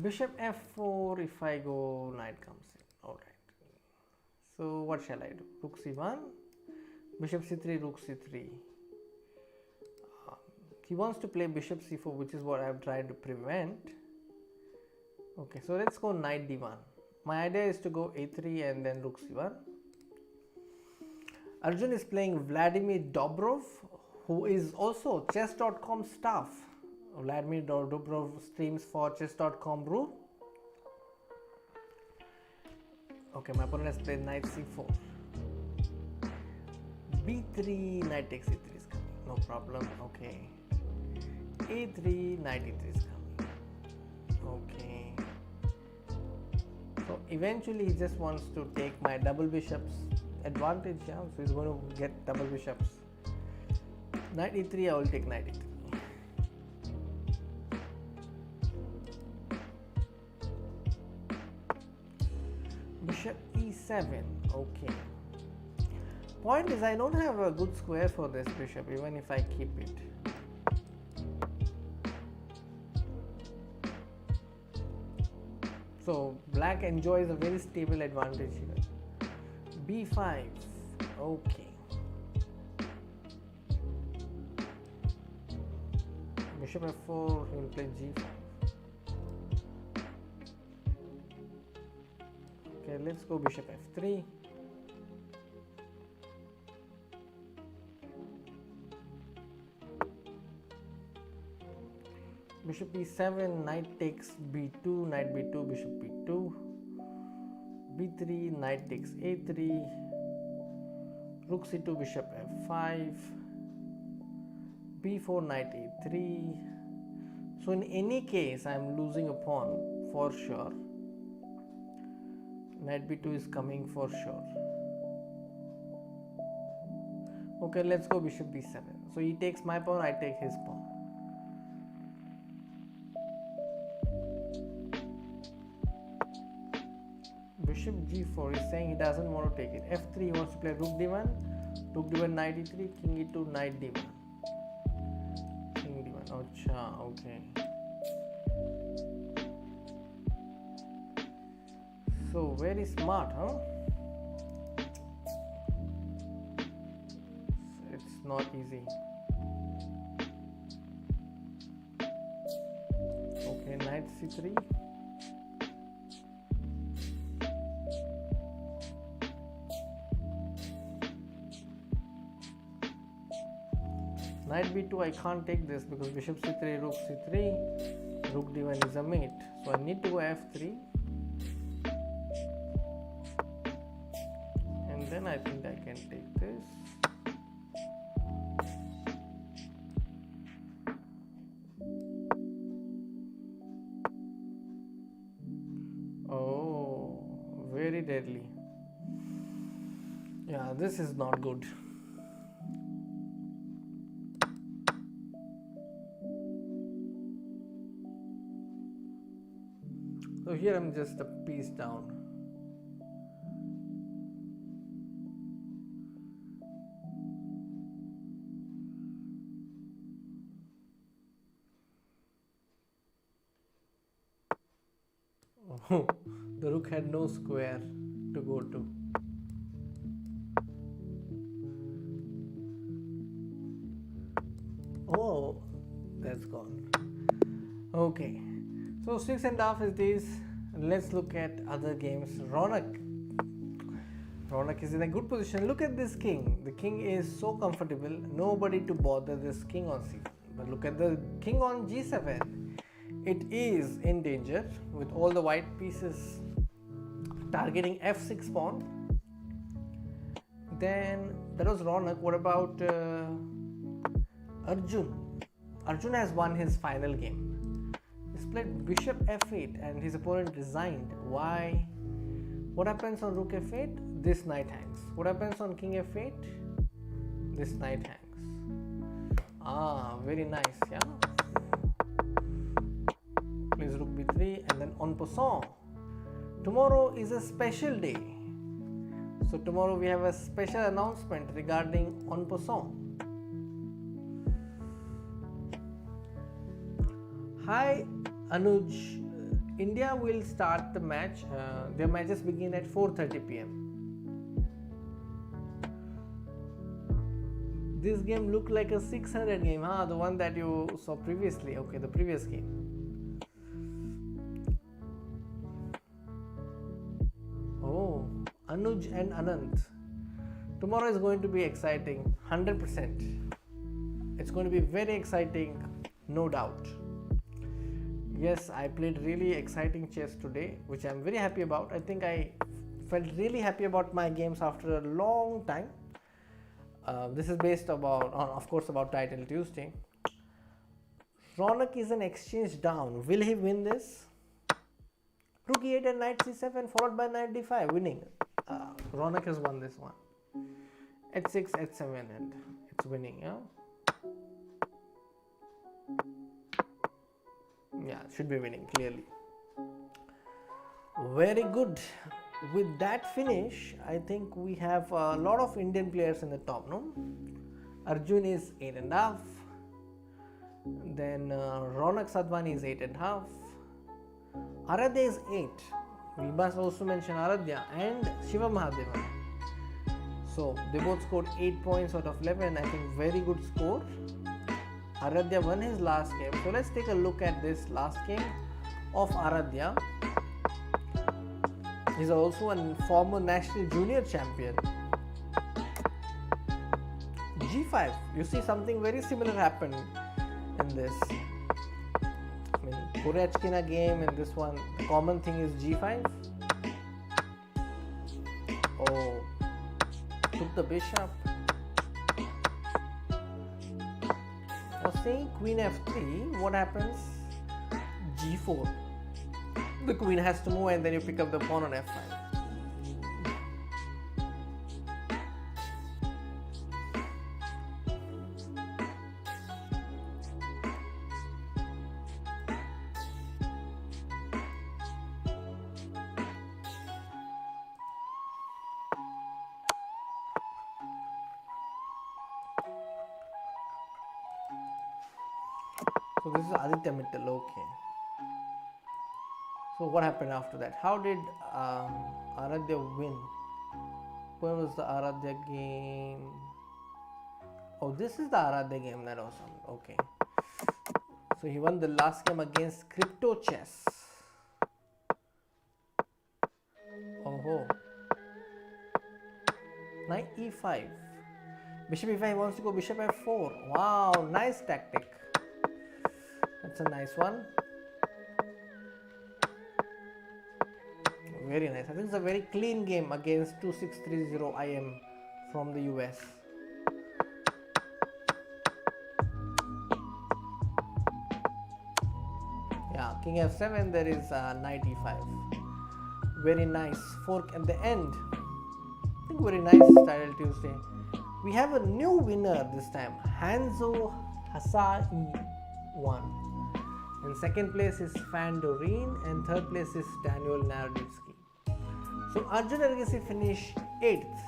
Bishop f4. If I go, knight comes in. Alright. So what shall I do? Rook c1, bishop c3, rook c3. He wants to play bishop c4, which is what I've tried to prevent. Okay, so let's go knight d1. My idea is to go a3 and then rook c1. Arjun is playing Vladimir Dobrov, who is also chess.com staff. Vladimir Dobrov streams for chess.com Brew. Okay, my opponent has played knight c4. b3, knight takes e3 is coming. No problem. Okay. a3, knight e3 is coming. Okay. So eventually he just wants to take my double bishops advantage, yeah, so he's going to get double bishops. Knight e3, I will take knight e3. Bishop e7, okay. Point is, I don't have a good square for this bishop, even if I keep it. So black enjoys a very stable advantage here. b5, okay. Bishop f4, he will play g5. Okay, let's go bishop f3. Bishop e7, knight takes b2, knight b2, bishop b2. b3, knight takes a3, rook c2, bishop f5, b4, knight a3. So in any case, I am losing a pawn for sure. Knight b2 is coming for sure. Okay, let's go bishop b7. So he takes my pawn, I take his pawn. Bishop g4 is saying he doesn't want to take it. f3, he wants to play rook d1, rook d1, knight e3, king e2, knight d1, king d1. Acha, okay. So very smart, huh? It's not easy. Okay, knight c3. Knight b2, I can't take this because bishop c3, rook c3, rook d1 is a mate. So I need to go f3. And then I think I can take this. Oh, very deadly. Yeah, this is not good. So here I'm just a piece down. Oh, the rook had no square to go to. Oh, that's gone. Okay. So 6.5 is this. Let's look at other games. Ronak is in a good position. Look at this king. The king is so comfortable. Nobody to bother this king on c7. But look at the king on g7. It is in danger with all the white pieces targeting f6 pawn. Then that was Ronak. What about Arjun? Arjun has won his final game. He's played bishop f8 and his opponent resigned. Why? What happens on rook f8? This knight hangs. What happens on king f8? This knight hangs. Ah, very nice, yeah. Plays rook b3 and then en passant. Tomorrow is a special day. So tomorrow we have a special announcement regarding en passant. Hi Anuj, India will start the match. Their matches begin at 4:30 p.m. This game looked like a 600 game, huh? The one that you saw previously. Okay, the previous game. Oh, Anuj and Anant. Tomorrow is going to be exciting, 100%. It's going to be very exciting, no doubt. Yes, I played really exciting chess today, which I'm very happy about. I think I felt really happy about my games after a long time. This is based of course, about Title Tuesday. Ronak is an exchange down. Will he win this? Rook e8 and knight c7 followed by knight d5, winning. Ronak has won this one. h6, h7 and it's winning, yeah? Yeah, should be winning clearly. Very good. With that finish, I think we have a lot of Indian players in the top, no? Arjun is 8.5. Then Ronak Sadhwani is 8.5. Aradhya is 8. We must also mention Aradhya and Shiva Mahadevan. So they both scored 8 points out of 11. I think very good score. Aradhya won his last game. So let's take a look at this last game of Aradhya. He's also a former national junior champion. G5. You see something very similar happened in this. I mean, Korechkina game and this one. The common thing is G5. Oh, took the bishop. I was saying Queen F3. What happens? G4. The queen has to move and then you pick up the pawn on f5. So this is Aditya Mittal, okay. So what happened after that? How did Aradhya win? Where was the Aradhya game? Oh, this is the Aradhya game. That awesome. Okay. So he won the last game against Crypto Chess. Oh. Knight e5. Bishop e5 wants to go bishop f4. Wow, nice tactic. That's a nice one. Very nice. I think it's a very clean game against 2630 IM from the US. Yeah, king f7, there is knight e5. Very nice fork at the end. I think very nice Title Tuesday. We have a new winner this time, Hanzo Hasai won. And second place is Fan Doreen and third place is Daniel Naroditsky. So Arjun Erigaisi finished 8th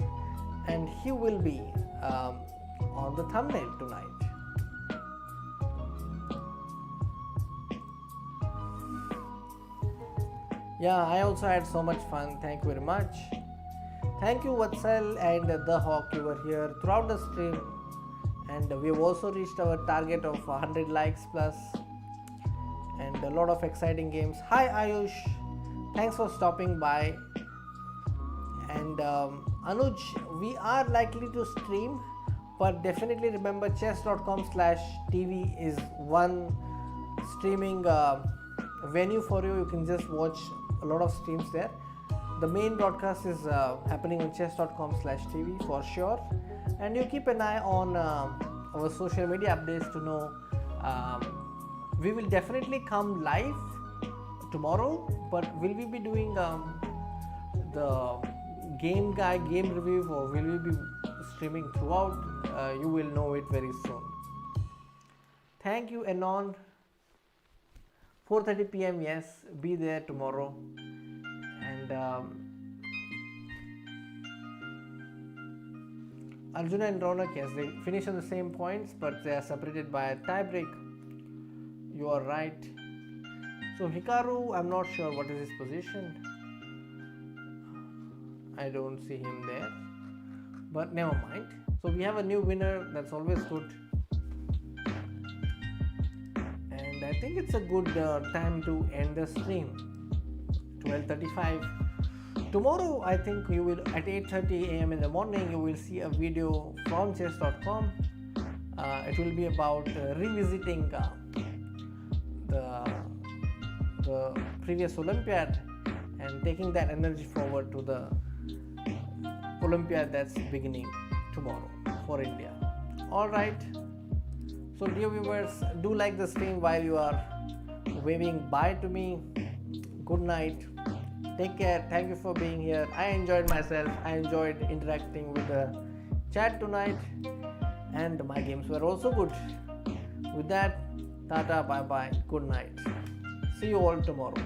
and he will be on the thumbnail tonight. Yeah, I also had so much fun. Thank you very much. Thank you Vatsal and The Hawk, you were here throughout the stream, and we have also reached our target of 100 likes plus and a lot of exciting games. Hi Ayush, thanks for stopping by. And Anuj, we are likely to stream, but definitely remember chess.com/TV is one streaming venue for you. You can just watch a lot of streams there. The main broadcast is happening on chess.com/TV for sure, and you keep an eye on our social media updates to know. We will definitely come live tomorrow, but will we be doing the game review, or will we be streaming throughout? You will know it very soon. Thank you, Anon. 4:30 p.m. Yes, be there tomorrow. And Arjuna and Ronak, yes, they finish on the same points, but they are separated by a tie break. You are right. So Hikaru, I'm not sure what is his position. I don't see him there, but never mind. So we have a new winner. That's always good. And I think it's a good time to end the stream. 12:35. Tomorrow, I think you will at 8:30 a.m. in the morning. You will see a video from chess.com. It will be about revisiting the previous Olympiad and taking that energy forward to the Olympiad that's beginning tomorrow for India. All right. So, dear viewers, do like the stream while you are waving bye to me. Good night. Take care. Thank you for being here. I enjoyed myself. I enjoyed interacting with the chat tonight, and my games were also good. With that, tata, bye bye, good night. See you all tomorrow.